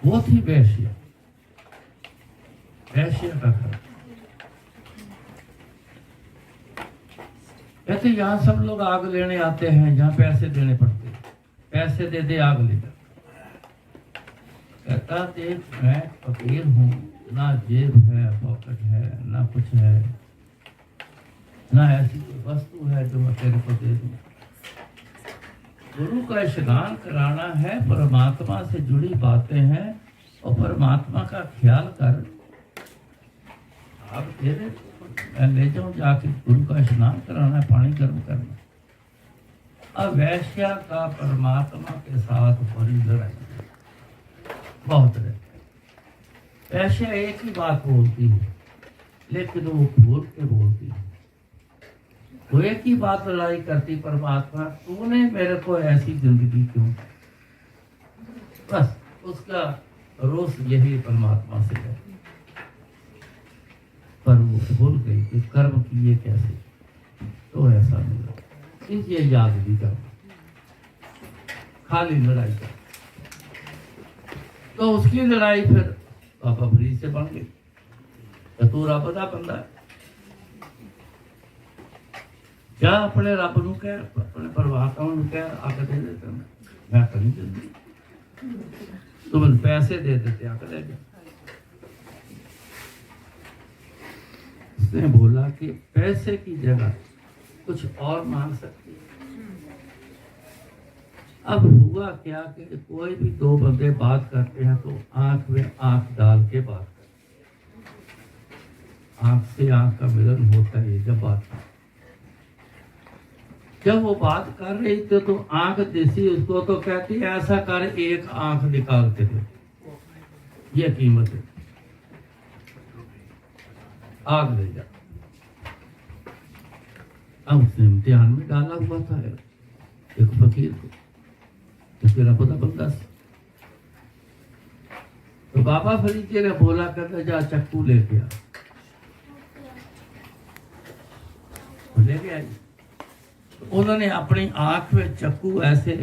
वो थी वैश्य, वैश्य का घर। कहते यहाँ सब लोग आग लेने आते हैं, यहाँ पैसे देने पड़ते हैं। पैसे दे दे आग ले। कहता देख मैं फकीर हूँ, ना जेब है, पॉकेट है, ना कुछ है, ना ऐसी कोई वस्तु है जो मैं तेरे को दे दूं। गुरु का स्नान कराना है, परमात्मा से जुड़ी बातें हैं और परमात्मा का ख्याल कर। आप दे दे, मैं ले जाऊं जाके, गुरु का स्नान कराना है, पानी गर्म करना। अब वैश्या का परमात्मा के साथ बड़ी लड़ाई, बहुत रहती। वैश्या एक ही बात बोलती है, लेकिन वो भूल के बोलती है। वो एक ही बात लड़ाई करती, परमात्मा तूने मेरे को ऐसी जिंदगी क्यों? बस उसका रोष यही परमात्मा से है। पर वो भूल गई कि कर्म किए कैसे, तो ऐसा मिला। इसलिए याद भी कर, खाली लड़ाई कर। तो उसकी लड़ाई फिर पापा फरीद से बन गई। चतुरा बदा बंदा क्या अपने रब नूं कह, अपने परमात्मा नूं कह, आके दे देते मैं तो नहीं देती। तुम पैसे दे देते, आके दे दे। उसने बोला कि पैसे की जगह कुछ और मांग सकती है। अब हुआ क्या कि कोई भी दो बंदे बात करते हैं तो आंख में आंख डाल के बात करते हैं। आंख से आंख का मिलन होता है जब बात करते। जब वो बात कर रही थी तो आंख दिसी उसको, तो कहती ऐसा कर, एक आंख निकाल के दे, ये कीमत है, आग ले जा। अब उसने इम्तिहान में डाला हुआ था एक फकीर को, उसके रब का बंदा से। तो बाबा फरीद जी ने बोला करता जा चक्कू लेके आ। लेके आई। उन्होंने अपनी आंख में चक्कू ऐसे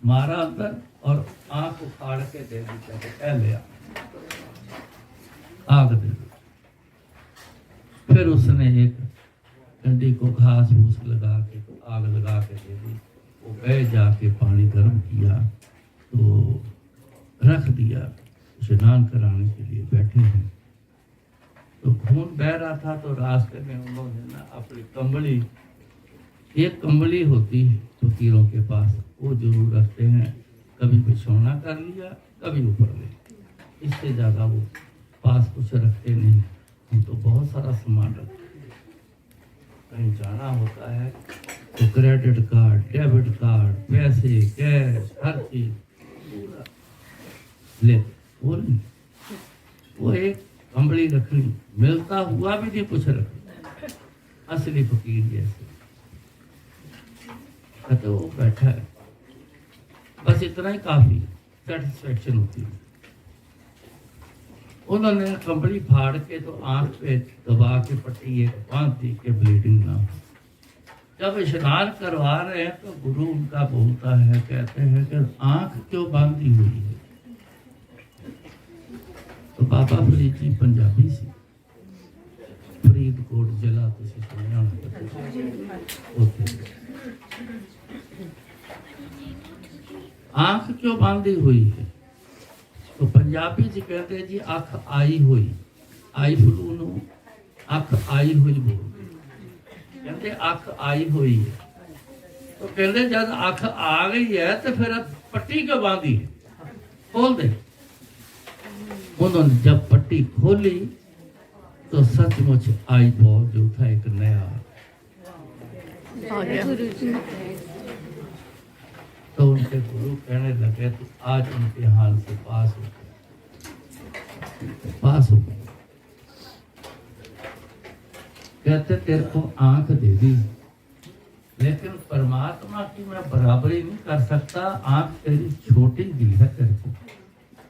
मारा अंदर और आंख उखाड़ के दे दी, कहते ले आ, आग दे दी। फिर उसने एक डंडी को घास फूस लगा के आग लगा के दे दी। वो गए जाके पानी गर्म किया तो रख दिया, स्नान कराने के लिए बैठे हैं। तो खून बह रहा था तो रास्ते में उन्होंने ना अपनी कंबली, एक कंबली होती है फकीरों के पास, वो जरूर रखते हैं, कभी बिछौना कर लिया, कभी ऊपर ले, इससे ज़्यादा वो पास कुछ रखते नहीं। हम तो बहुत सारा सामान रखते हैं, कहीं जाना होता है तो क्रेडिट कार्ड, डेबिट कार्ड, पैसे, कैश, हर चीज पूरा ले। वो नहीं, वो एक कंबली रखनी, मिलता हुआ भी नहीं कुछ रखना, असली फकीर जैसे। तो वो बैठा है, बस इतना ही काफी सेटिस्फेक्शन होती है। उन्होंने कंबली फाड़ के तो आंख पे दबा के पट्टी एक बांध दी के ब्लीडिंग ना हो। जब स्नान करवा रहे हैं तो गुरु उनका बोलता है, कहते हैं कि आंख क्यों बांधी हुई है? तो बाबा फरीद जी पंजाबी से, फरीदकोट जिला तुसी सुनिया होना, आंख क्यों बांधी हुई है? तो पंजाबी जी कहते हैं जी अख आई हुई, आई फ्लू नू अख आई हुई बोलते, कहते अख आई हुई है। तो कहते जब अख आ गई है तो फिर पट्टी क्यों बांधी है? खोल दे। उन्होंने जब पट्टी खोली तो सचमुच आई बहुत जो था एक नया तो उनके गुरु कहने लगे तो आज उनके हाल से पास हो गए। कहते तेरे को आंख दे दी, लेकिन परमात्मा की मैं बराबरी नहीं कर सकता, आंख तेरी छोटी दी है तेरे को,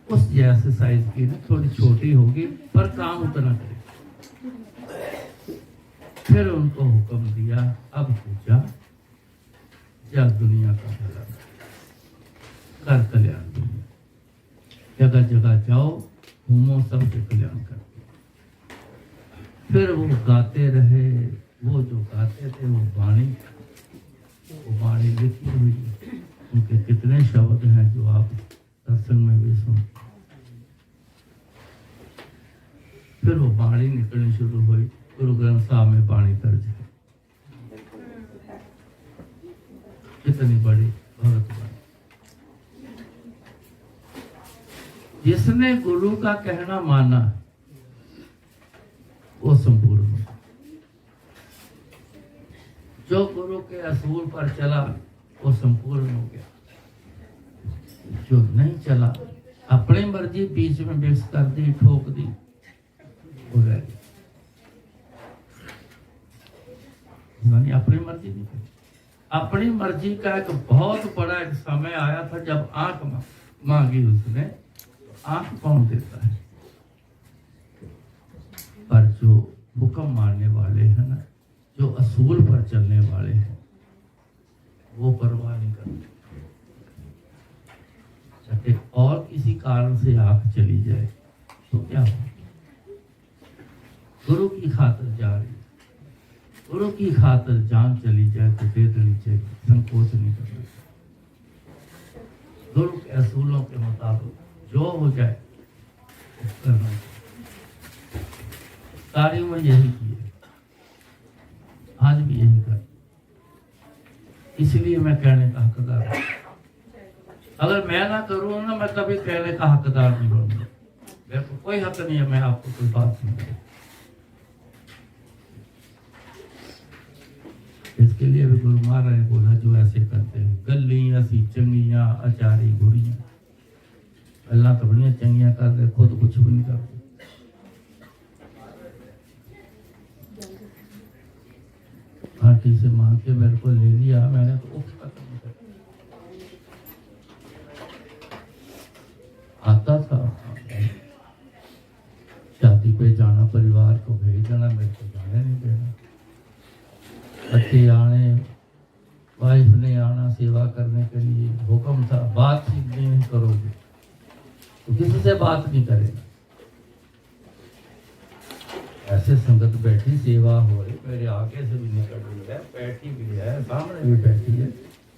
उस जैसे साइज की ना, थोड़ी छोटी होगी पर काम उतना करेगी। फिर उनको हुक्म दिया, अब पूछा जग दुनिया का भला कर कल्याण दुनिया, जगह जगह जाओ, घूमो, सबके कल्याण कर। फिर वो गाते रहे, वो जो गाते थे वो वाणी लिखी हुई है, उनके कितने शब्द हैं जो आप सत्संग में भी सुनते। फिर वो वाणी निकलनी शुरू हुई, गुरु ग्रंथ साहब में वाणी दर्ज है, कितनी बड़ी भगत वाणी। जिसने गुरु का कहना माना वो संपूर्ण हो, जो गुरु के असूल पर चला वो संपूर्ण हो गया, जो नहीं चला अपनी मर्जी बीच में मिक्स कर दी, ठोक दी, वो रह गया। यानी अपनी मर्जी नहीं की, अपनी मर्जी का एक बहुत बड़ा एक समय आया था जब आंख मांगी उसने, आंख कौन देता है? पर जो हुक्म मानने वाले हैं ना, जो असूल पर चलने वाले हैं, वो परवाह नहीं करते। चाहे और किसी कारण से आंख चली जाए तो क्या हो, गुरु की खातिर जा रही, गुरु की खातिर जान चली जाए तो दे देनी चाहिए, संकोच नहीं करना। गुरु के असूलों के मुताबिक जो हो जाए वो करना चाहिए। कार्यों में यही किया, आज भी यही कर, इसलिए मैं कहने का हकदार हूं। अगर मैं ना करूँ ना, मैं कभी कहने का हकदार नहीं बनूंगा। मेरे को कोई हक नहीं है मैं आपको कोई बात नहीं करूं। इसके लिए भी गुरु महाराज ने बोला जो ऐसे करते हैं, गली ऐसी चंगियां अचारी बुरियां, अल्लाह तो बढ़िया चंगियां कर दे, खुद कुछ भी नहीं करते। आंटी से मांग के मेरे को ले लिया, मैंने तो आता था शादी पे जाना, परिवार को भेज देना, मेरे को जाने नहीं देना। बच्चे आने, वाइफ ने आना सेवा करने के लिए, हुक्म था बातचीत नहीं करोगे तो किसी से बात नहीं करेगा। ऐसे संगत बैठी, सेवा हो रही, मेरे आगे से भी निकल रही है, बैठी भी है, सामने भी बैठी है,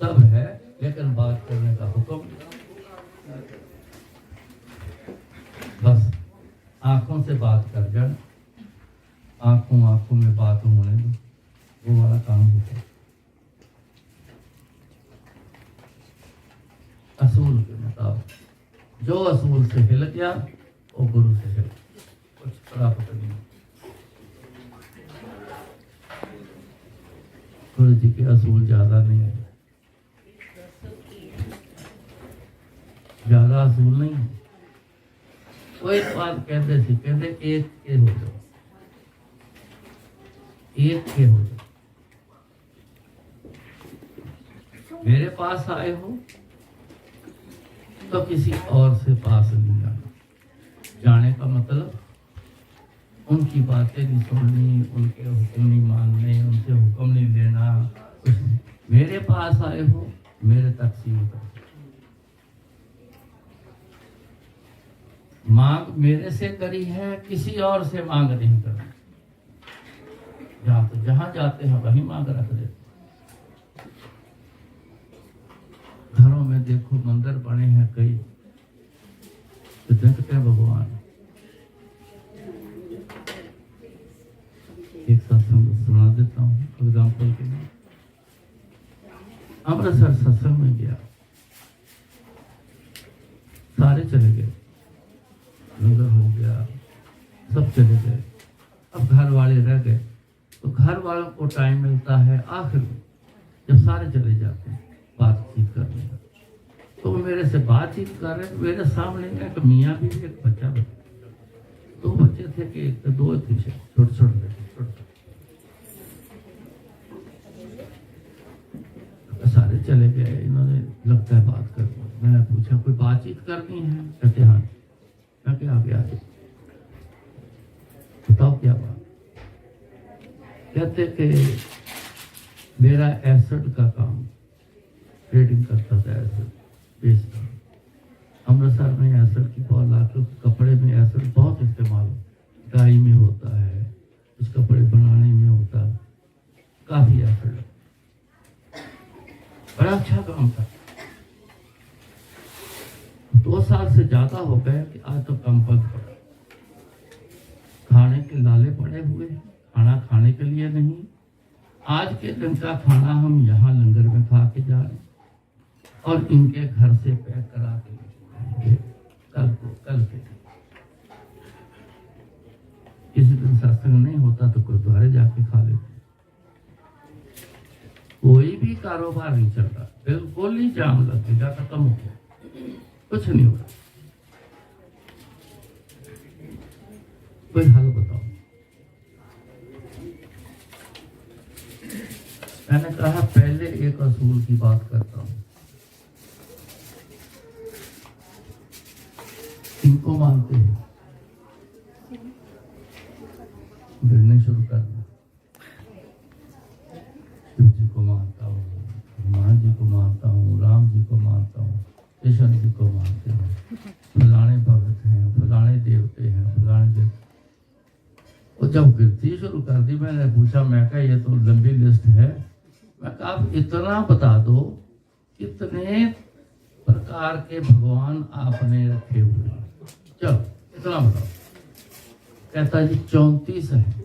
सब है, लेकिन बात करने का हुक्म बस आंखों से बात कर जाना, आंखों में बात होने दो, वो वाला काम होता। असूल के मुताबिक जो असूल से हिल गया वो गुरु से हिल, कुछ प्राप्त नहीं। गुरु जी के असूल ज्यादा नहीं है, ज्यादा असूल नहीं है। कोई बात कहते थे, कहते एक के हो जाओ, एक के हो जाओ। मेरे पास आए हो तो किसी और से पास नहीं जाना। जाने का मतलब उनकी बातें नहीं सुननी, उनके हुक्म नहीं मानने, उनसे हुक्म नहीं लेना, कुछ नहीं। मेरे पास आए हो, मेरे तक सीमित हो। मांग मेरे से करी है, किसी और से मांग नहीं करनी। जहां जाते हैं वहीं मांग रख देते। घरों में देखो मंदिर बने हैं कई, तो देखते हैं भगवान। एक सत्संग सुना देता हूँ एग्जाम्पल के लिए। अमृतसर सत्संग में गया, सारे चले गए, लंगर हो गया, सब चले गए। अब घर वाले रह गए, तो घर वालों को टाइम मिलता है आखिर में, जब सारे चले जाते हैं बातचीत करने का। तो मेरे से बातचीत कर रहे, मेरे सामने एक मियाँ भी, एक बच्चा भी, दो बच्चे थे कि एक दो थे, छोटे छोटे बेटे, छोटे। चले गए। इन्होंने लगता है बात करनी। मैंने पूछा कोई बातचीत करनी है? कहते हाँ। मैं क्या आगे आगे बताओ क्या बात? कहते कि मेरा एसिड का काम, ट्रेडिंग करता था, एसिड बेचता। अमृतसर में एसिड की बहुत लाख, कपड़े में एसिड बहुत इस्तेमाल होता, डाई में होता है, कुछ कपड़े बनाने में होता है, काफी एसिड। बड़ा अच्छा काम था। 2 साल से ज्यादा हो गए कि आज तो काम बंद पड़ा। खाने के लाले पड़े हुए, खाना खाने के लिए नहीं। आज के दिन का खाना हम यहाँ लंगर में खा के जा रहे हैं और इनके घर से पैक करा के कल के किसी दिन सत्संग नहीं होता तो गुरुद्वारे जाके खा लेते। कोई भी कारोबार नहीं चल रहा, बिल्कुल ही जाम लगेगा, खत्म हो गया, कुछ नहीं हो रहा। कोई हल बताओ। मैंने कहा पहले एक असूल की बात करता हूं। इनको मानते हैं, गिरने शुरू कर दिया। शिव जी को मानता हूँ, हनुमान जी को मानता हूँ, राम जी को मानता हूँ, कृष्ण जी को मानते हैं, फलाने भगत हैं, फलाने देवते हैं, फलाने देवते। और जब गिनती शुरू कर दी, मैंने पूछा, मैं कहा ये तो लंबी लिस्ट है। मैं कहा आप इतना बता दो कितने प्रकार के भगवान आपने रखे हुए हैं, चलो इतना बताओ। कहता जी 34 है।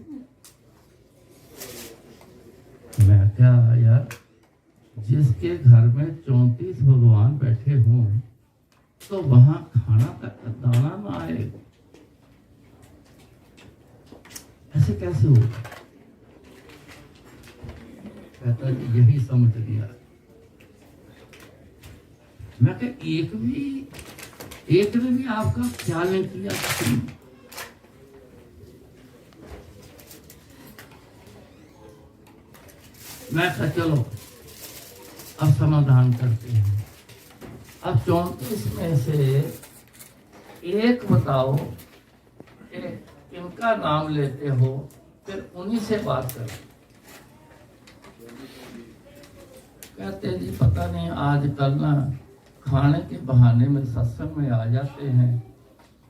मैं क्या यार, जिसके घर में 34 भगवान बैठे हों तो वहां खाना का दाना ना आए, ऐसे कैसे होगा? कहता जी यही समझ लिया। मैं कहा एक ने भी आपका ख्याल नहीं किया। मैं कहा चलो अब समाधान करते हैं। अब 34 में से एक बताओ कि किनका नाम लेते हो, फिर उन्हीं से बात करो। कहते जी पता नहीं आजकल ना खाने के बहाने में सत्संग में आ जाते हैं,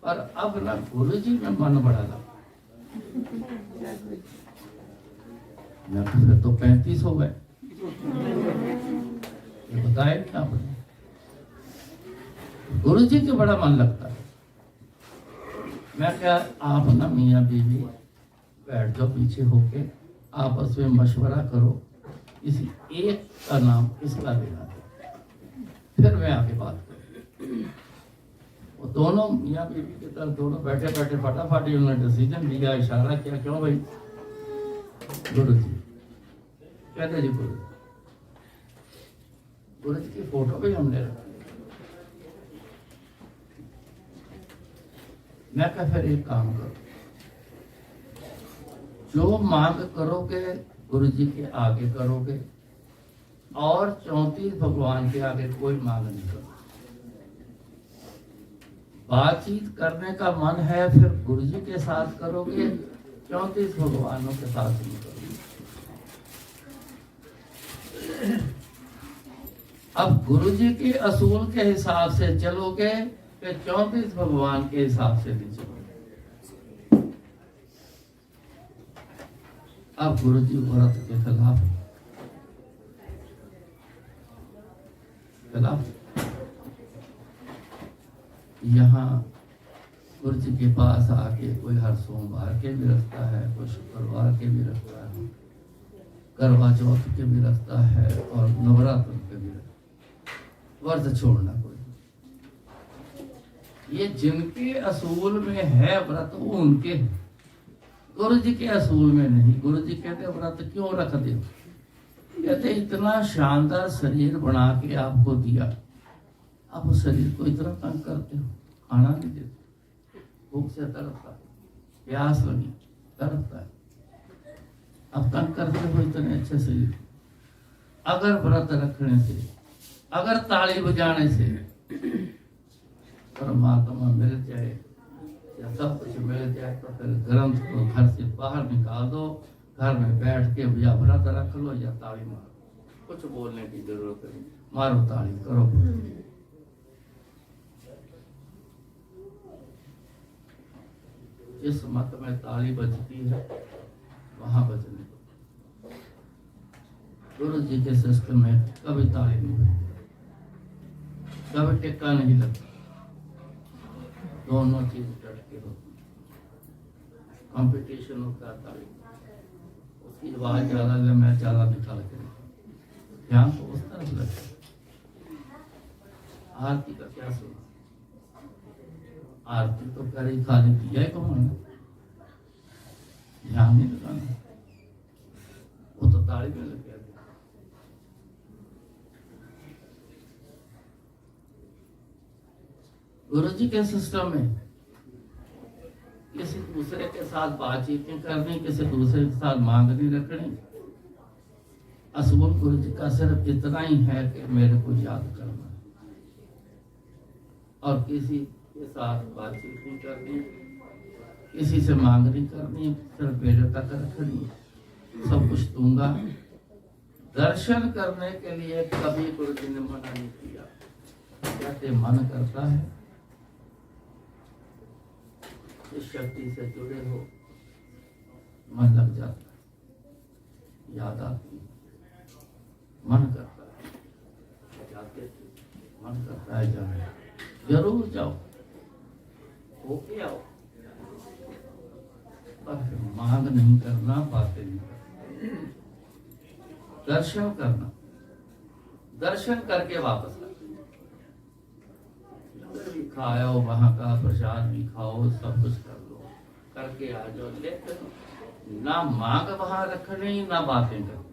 पर अब ना गुरु जी में मन बड़ा लगा। फिर तो 35 हो गए। ये बताए क्या आपने? गुरु जी के बड़ा मन लगता है। मैं क्या, आप ना मियाँ बीवी बैठ जाओ पीछे होके, आपस में मशवरा करो, किसी एक का नाम किसका लेना, फिर मैं आगे बात करूं। वो दोनों मियाँ बीवी के तरफ दोनों बैठे बैठे फटाफट उन्होंने डिसीजन दिया, इशारा किया, क्यों भाई? गुरु जी कहते जी गुरु जी की फोटो भी हमने रखी। मैं कहा फिर एक काम करो, जो मांग करोगे गुरु जी के आगे करोगे, और 34 भगवान के आगे कोई मांग नहीं करो। बातचीत करने का मन है फिर गुरु जी के साथ करोगे, 34 भगवानों के साथ नहीं करोगे। अब गुरु जी के असूल के हिसाब से चलोगे, फिर 34 भगवान के हिसाब से नहीं चलोगे। अब गुरु जी व्रत के खिलाफ यहाँ गुरु जी के पास आके कोई हर सोमवार के भी रखता है, कोई शुक्रवार के भी रखता है, करवा चौथ के भी रखता है, और नवरात्र के भी रखता है। व्रत छोड़ना कोई, ये जिनके असूल में है व्रत वो उनके, गुरु जी के असूल में नहीं। गुरु जी कहते व्रत क्यों रख दे? कहते इतना शानदार शरीर बना के आपको दिया, आप उस शरीर को इतना तंग करते हो, खाना नहीं देते, भूख से तड़पता है, प्यास लगी तड़पता है, अब तंग करते हो इतने अच्छे शरीर। अगर व्रत रखने से अगर ताली बजाने से परमात्मा मिल जाए या सब कुछ मिल जाए तो फिर ग्रंथ को घर से बाहर निकाल दो, घर में बैठ के या व्रत रख लो या ताली मारो, कुछ बोलने की जरूरत नहीं, मारो ताली करो। जिस मत में ताली बजती है वहां बजने दो। गुरु जी के सिस्टम में कभी ताली नहीं बजती, कभी टिक्का नहीं लगता, दोनों चीज डट के होती। कंपटीशन होता है ताली, उसकी आवाज ज्यादा है, मैं ज्यादा निकाल के ध्यान तो उस तरफ लगे। आरती का क्या सुना? आरती तो करी खाली किया कौन, ध्यान नहीं लगाना, वो तो ताली में लग गया। गुरु जी के सिस्टम में किसी दूसरे के साथ बातचीत नहीं करनी, किसी दूसरे के साथ मांग नहीं रखनी। असूल गुरु जी का सिर्फ इतना ही है कि मेरे को याद करना और किसी के साथ बातचीत नहीं करनी, किसी से मांग नहीं करनी, सिर्फ मेरे तक रखनी। सब कुछ दूंगा। दर्शन करने के लिए कभी गुरु जी ने मना नहीं किया। कहते मन करता है, इस शक्ति से जुड़े हो, मन लग जाता है, याद आती है, मन करता है, जाते मन करता है जाने, जरूर जाओ, होके आओ, पर मांग नहीं करना, बातें नहीं करना, दर्शन करना, दर्शन करके वापस आना। भी खाओ, वहां का प्रसाद भी खाओ, सब कुछ कर लो, करके आ जाओ। लेकिन ना मांग वहां रखनी, ना बातें करनी,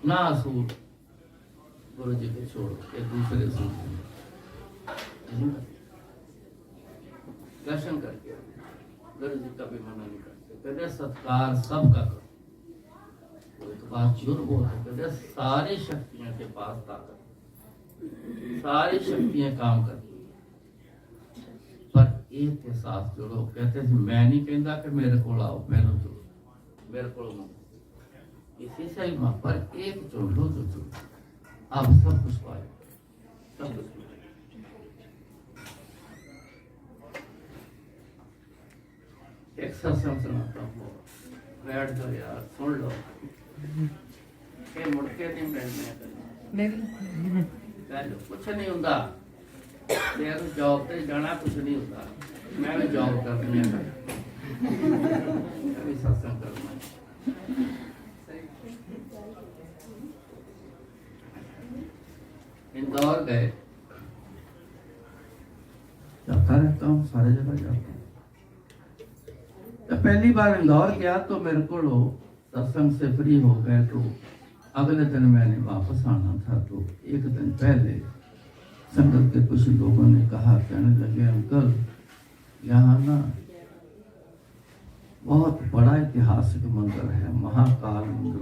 ना असूल गुरु जी के छोड़ो, एक दूसरे असूल दर्शन करके गुरु जी कभी मना नहीं करते। कहते सत्कार सबका करो। एक बात जरूर बोलते, कहते सारी शक्तियों के पास ताकत, सारी शक्तियां काम करती, पर एक के साथ जुड़ो। कहते मैं नहीं कहता कि मेरे को आओ, मेरे जुड़ो, मेरे को इसी से ही मां, पर एक जुड़ लो जो जुड़ो, आप सब कुछ पाए, सब कुछ। एक सत्संग सुनाता हूँ, बैठ जाओ यार, सुन लो, के मुड़के नहीं बैठने, कुछ नहीं होता, तेरे जॉब पे जाना कुछ नहीं होता, मैं भी जॉब करनी है, मैं भी सत्संग करना है। इंदौर गए, जाता रहता हूँ, सारे जगह जाता हूँ। जब पहली बार इंदौर गया तो मेरे को सत्संग से फ्री हो गए, तो अगले दिन मैंने वापस आना था। तो एक दिन पहले संगत के कुछ लोगों ने कहा, कहने लगे अंकल यहाँ ना बहुत बड़ा ऐतिहासिक मंदिर है, महाकाल मंदिर,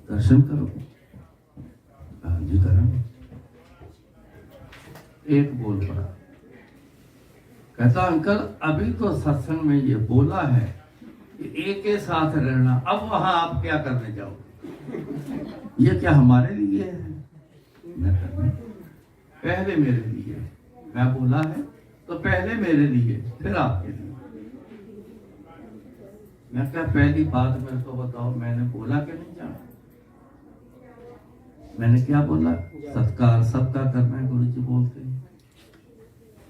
दर्शन करो। जी करेंगे। एक बोल पड़ा, कहता अंकल अभी तो सत्संग में ये बोला है कि एक के साथ रहना, अब वहां आप क्या करने जाओगे? ये क्या हमारे लिए है? पहले मेरे लिए, मैं बोला है तो पहले मेरे लिए, फिर आपके लिए। मैं क्या पहली बात मेरे को बताओ, मैंने बोला कि नहीं जाना? मैंने क्या बोला? सत्कार सबका करना है, गुरु जी बोलते हैं।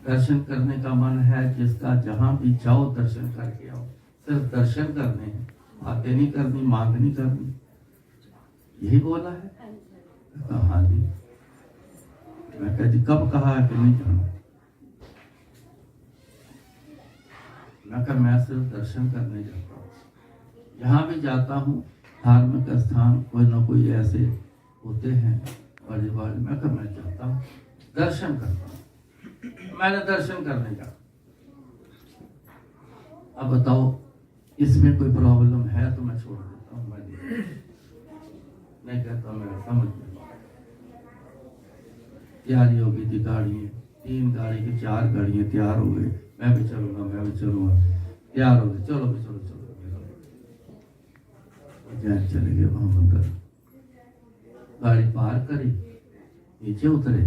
दर्शन करने का मन है जिसका, जहां भी जाओ दर्शन करके आओ। सिर्फ दर्शन करने हैं, बातें नहीं करनी, मांग नहीं करनी, यही बोला है। हाँ जी। मैं कह जी कब कहा है कि नहीं जाना? मैं कहा मैं सिर्फ दर्शन करने जाता हूँ। जहाँ भी जाता हूँ धार्मिक स्थान कोई ना कोई ऐसे होते हैं बड़े बड़े, मैं कहा मैं जाता हूँ दर्शन करता हूँ, मैंने दर्शन करने जाता। अब बताओ इसमें कोई प्रॉब्लम है तो मैं छोड़ देता हूँ, मैं मैं कहता मैं समझ नहीं पाया। तैयारी हो गई थी, गाड़ी 3 गाड़ी की 4 गाड़ियाँ तैयार हो गई, मैं भी चलूँगा, तैयार हो गए, चलो भी चलो। जैन चले गए वहाँ मंदिर, गाड़ी पार करी, नीचे उतरे,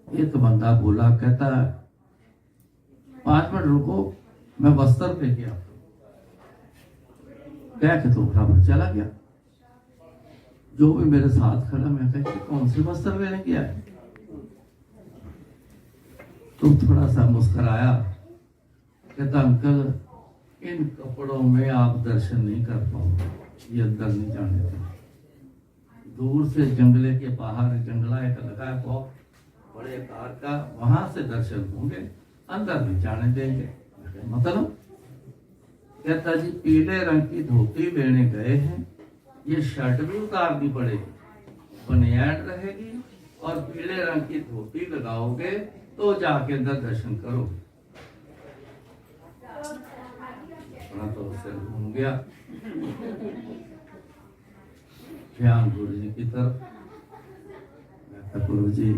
एक बंदा बोला, कहता 5 मिनट रुको, मैं वस्त्र लेके आता हूँ। कह के तो बराबर चला गया। जो भी मेरे साथ खड़ा, मैं कहा कौन से वस्त्र लेने गया है? तो थोड़ा सा मुस्कुराया, कहता अंकल इन कपड़ों में आप दर्शन नहीं कर पाओगे, ये अंदर नहीं जाने देंगे। दूर से जंगले के बाहर जंगला एक लगा है बहुत बड़े आकार का, वहां से दर्शन होंगे, अंदर नहीं जाने देंगे। मतलब कहता जी पीले रंग की धोती लेने गए हैं, ये शर्ट भी उतारनी पड़ेगी, बनियान रहेगी और पीले रंग की धोती लगाओगे तो जाके अंदर दर्शन करोगे। तो उससे घूम गया ध्यान गुरु जी की तरफ। गुरु जी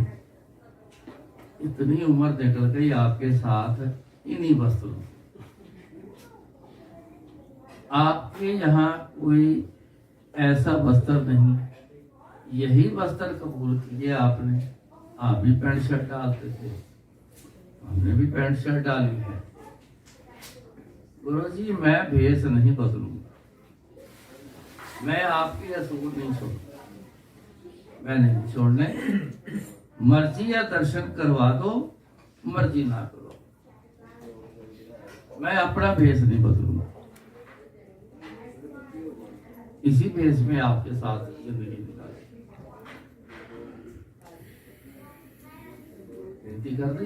इतनी उम्र निकल गई आपके साथ इन्हीं वस्त्रों, आपके यहाँ कोई ऐसा वस्त्र नहीं, यही वस्त्र कबूल किए आपने। आप भी पैंट शर्ट डालते थे, हमने भी पैंट शर्ट डाली है। गुरु जी मैं भेष नहीं बदलूंगा, मैं आपके असूल नहीं छोड़ूंगा, मैं नहीं छोड़ने। मर्जी या दर्शन करवा दो, मर्जी ना करो, मैं अपना भेष नहीं बदलूंगा। इसी भेष में आपके साथ जिंदगी निकाली, विनती कर दी।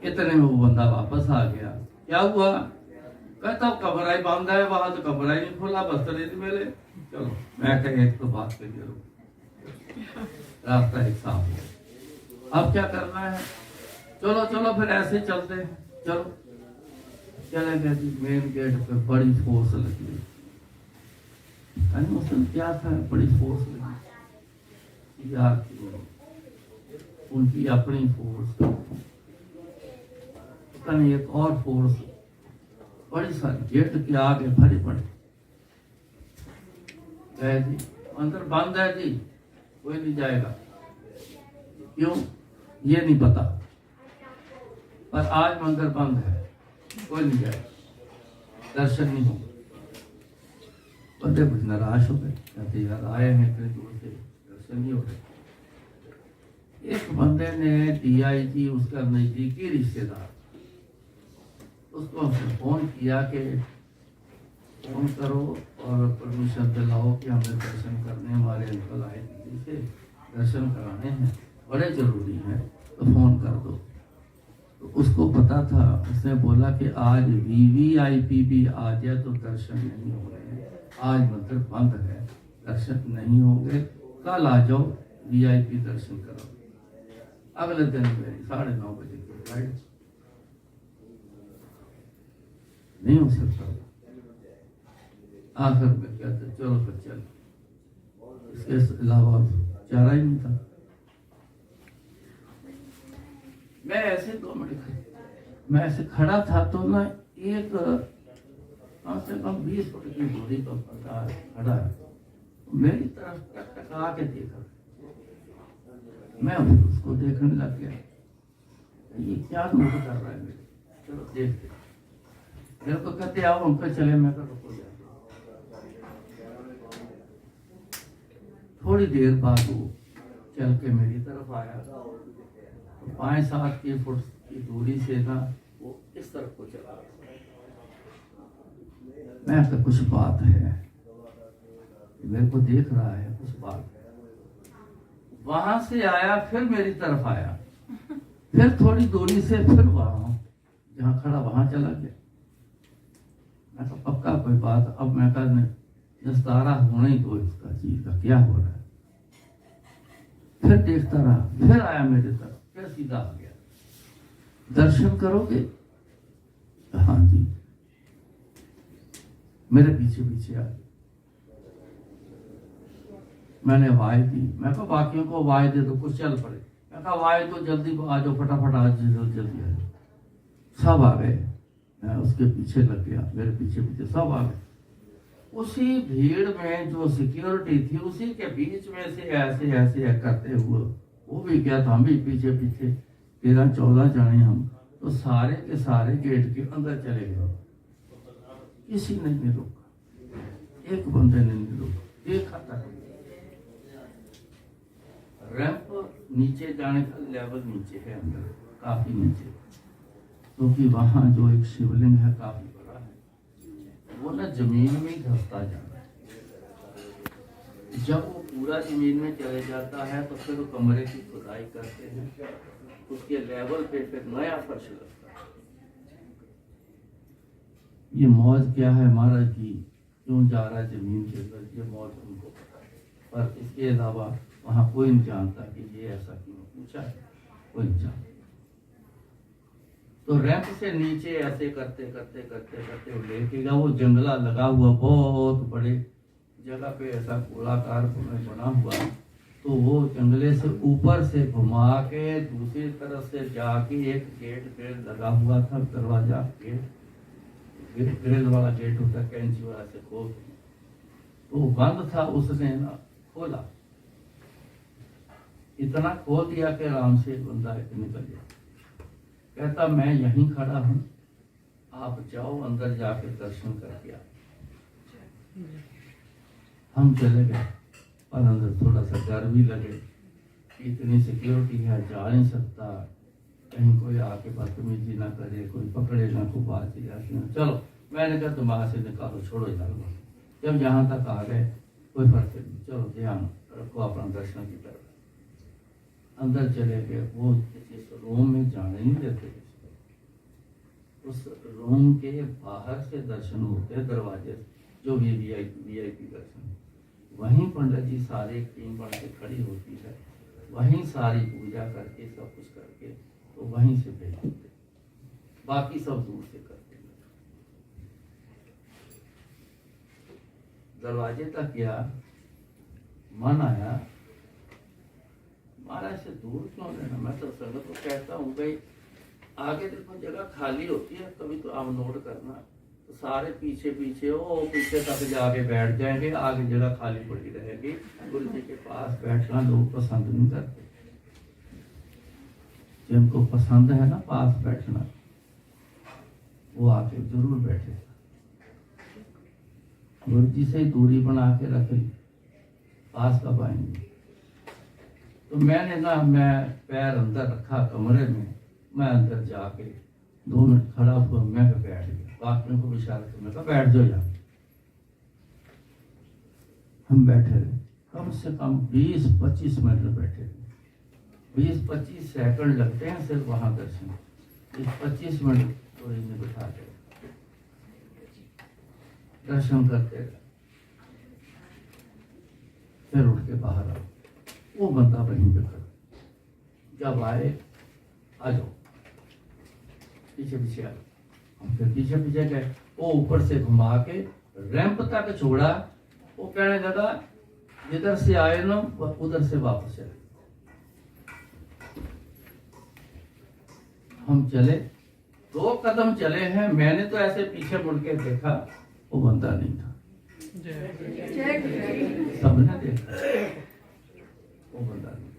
इतने में वो बंदा वापस आ गया। क्या हुआ? कहता कमरा ही बांधा है, वहां तो कमरा ही नहीं खोला, वस्त्र नहीं मिले। चलो मैं कह एक तो बात करिए, रास्ता एक साफ हो, अब क्या करना है? चलो फिर ऐसे चलते हैं। चलो चले गए जी। मेन गेट पे बड़ी फोर्स लगी, उसमें क्या था, बड़ी फोर्स लगी यार, उनकी अपनी फोर्स, एक और फोर्स बड़ी सारी गेट के आगे भरी पड़ी। जी अंदर बंद है जी, कोई नहीं जाएगा। क्यों ये नहीं पता, पर आज मंदिर बंद है, कोई नहीं जाएगा, दर्शन नहीं होगा। बंदे कुछ नाराज हो गए, कहते यार आए हैं इतने दूर से, दर्शन नहीं हो रहे। एक बंदे ने DIG, उसका नजदीकी रिश्तेदार, उसको हमने फोन किया कि फोन करो और परमिशन दिलाओ कि हमें दर्शन करने, हमारे अंकल आए दिल्ली से, दर्शन कराने हैं, बड़े जरूरी हैं, तो फोन कर दो। तो उसको पता था, उसने बोला कि आज VVIP भी आ जाए तो दर्शन नहीं हो रहे हैं, आज मंदिर बंद है, दर्शन नहीं होंगे, कल आ जाओ VIP दर्शन करो। अगले दिन मेरी 9:30 बजे की फ्लाइट, नहीं हो सकता। आखिर में कहते चलो फिर चल, इसके अलावा चारा ही नहीं था। मैं ऐसे 2 मिनट मैं ऐसे खड़ा था तो ना एक कम से कम 20 फुट की दूरी पर खड़ा है, मेरी तरफ टकटका के देखा, मैं उसको देखने लग गया, ये क्या नोट कर रहा है मेरे। चलो देखते, मेरे को कहते आओ हमको चले, मैं रुको। थोड़ी देर बाद वो चल के मेरी तरफ आया, तो 5-7 फुट की दूरी से ना वो इस तरफ को चला। मैं तो कुछ बात है, मेरे को देख रहा है, कुछ बात है। वहां से आया, फिर मेरी तरफ आया, फिर थोड़ी दूरी से फिर वहां जहाँ खड़ा वहां चला गया। मैं तो पक्का कोई बात, अब मैं कहा निस्तारा होने ही दो इसका, चीज का क्या हो रहा है। फिर देखता रहा, फिर आया मेरे तरफ, फिर सीधा आ गया। दर्शन करोगे? हाँ जी। मेरे पीछे पीछे आ गया। मैंने आवाज दी, मैं कहा बाकियों को आवाज दे दो, कुछ चल पड़े। मैं कहा आवाज तो जल्दी आ जाओ, फटाफट आ जाओ, जल्दी आ जाओ। सब आ गए, मैं उसके पीछे लग गया, मेरे पीछे पीछे सब आ गए। उसी भीड़ में जो सिक्योरिटी थी उसी के बीच में से ऐसे ऐसे करते हुए वो भी गया था, हम भी पीछे पीछे 13-14 जाने हम, तो सारे के सारे गेट के अंदर चले गए। किसी ने नहीं रोका, एक बंदे ने नहीं रोका, देखा था। रैंप नीचे जाने का लेवल नीचे है, अंदर काफी नीचे, क्योंकि वहां जो एक शिवलिंग है काफी बड़ा है, वो ना जमीन में ही धंसता जा रहा है। जब वो पूरा जमीन में चले जाता है तो फिर वो कमरे की खुदाई करते हैं, उसके लेवल पे फिर नया फर्श लगता है। ये मौज क्या है महाराज जी, क्यों जा रहा है जमीन के अंदर, ये मौज उनको पता है, पर इसके अलावा वहां कोई नहीं जानता कि ये ऐसा क्यों पूछा है, कोई नहीं जानता। तो रैंप से नीचे ऐसे करते करते करते करते वो लेके गया। वो जंगला लगा हुआ बहुत बड़े जगह पे ऐसा गोलाकार बना हुआ, तो वो जंगले से ऊपर से घुमा के दूसरी तरफ से जाके एक गेट लगा हुआ था, दरवाजा ग्रिल वाला गेट होता है, कैंची वाला से खोल, तो बंद था, उसने ना खोला, इतना खोल दिया कि आराम से बंदा निकल गया। कहता मैं यहीं खड़ा हूं, आप जाओ अंदर जाके दर्शन करके आओ। हम चले गए, पर अंदर थोड़ा सा डर भी लगे, इतनी सिक्योरिटी है, जा नहीं सकता, कहीं कोई आके बदतमीजी ना करे, कोई पकड़े ना, कोई बात ही। चलो मैंने कहा दिमाग से निकालो, छोड़ो यार। जब यहाँ तक आ गए कोई फर्क नहीं, चलो ध्यान रखो अपना दर्शन की तरफ। अंदर चले गए, वो जिस रूम में जाने नहीं देते, उस रूम के बाहर से दर्शन होते हैं, दरवाजे जो वीआईपी दर्शन, वहीं पंडित जी सारे टीम बन के खड़ी होती है, वहीं सारी पूजा करके सब कुछ करके तो वहीं से भेज देते, बाकी सब दूर से करते। दरवाजे तक गया, मन आया महाराज से दूर क्यों लेना। मैं तो संगत को कहता हूँ भाई आगे देखो जगह खाली होती है, कभी तो आप नोट करना, तो सारे पीछे पीछे वो पीछे तक जाके बैठ जाएंगे, आगे जगह खाली पड़ी रहेगी। गुरु जी के पास बैठना लोग पसंद नहीं करते, जिनको पसंद है ना पास बैठना, वो आके जरूर बैठे। गुरु जी से दूरी बना के रख ली, पास कब आएंगे। तो मैंने ना, मैं पैर अंदर रखा कमरे में, मैं अंदर जाके 2 मिनट खड़ा हुआ, मैं बैठ गया, बाकियों को इशारा किया, मैं कहा बैठ जाओ यार। हम बैठे रहे, कम से कम 20-25 मिनट बैठे रहे। 20-25 सेकंड लगते हैं सिर्फ वहां दर्शन, 20-25 मिनट तो इन्हें बिठा के दर्शन करते रहे। फिर उठ के बाहर आओ, वो बंदा वहीं पे खड़ा, जब आए आ जाओ, पीछे पीछे आ, हम फिर पीछे पीछे गए। वो ऊपर से घुमा के रैंप तक छोड़ा, वो कहने लगा जिधर से आए ना उधर से वापस चले। हम चले, 2 कदम चले हैं, मैंने तो ऐसे पीछे मुड़ के देखा, वो बंदा नहीं था, सबने देखा, वो बंदा नहीं।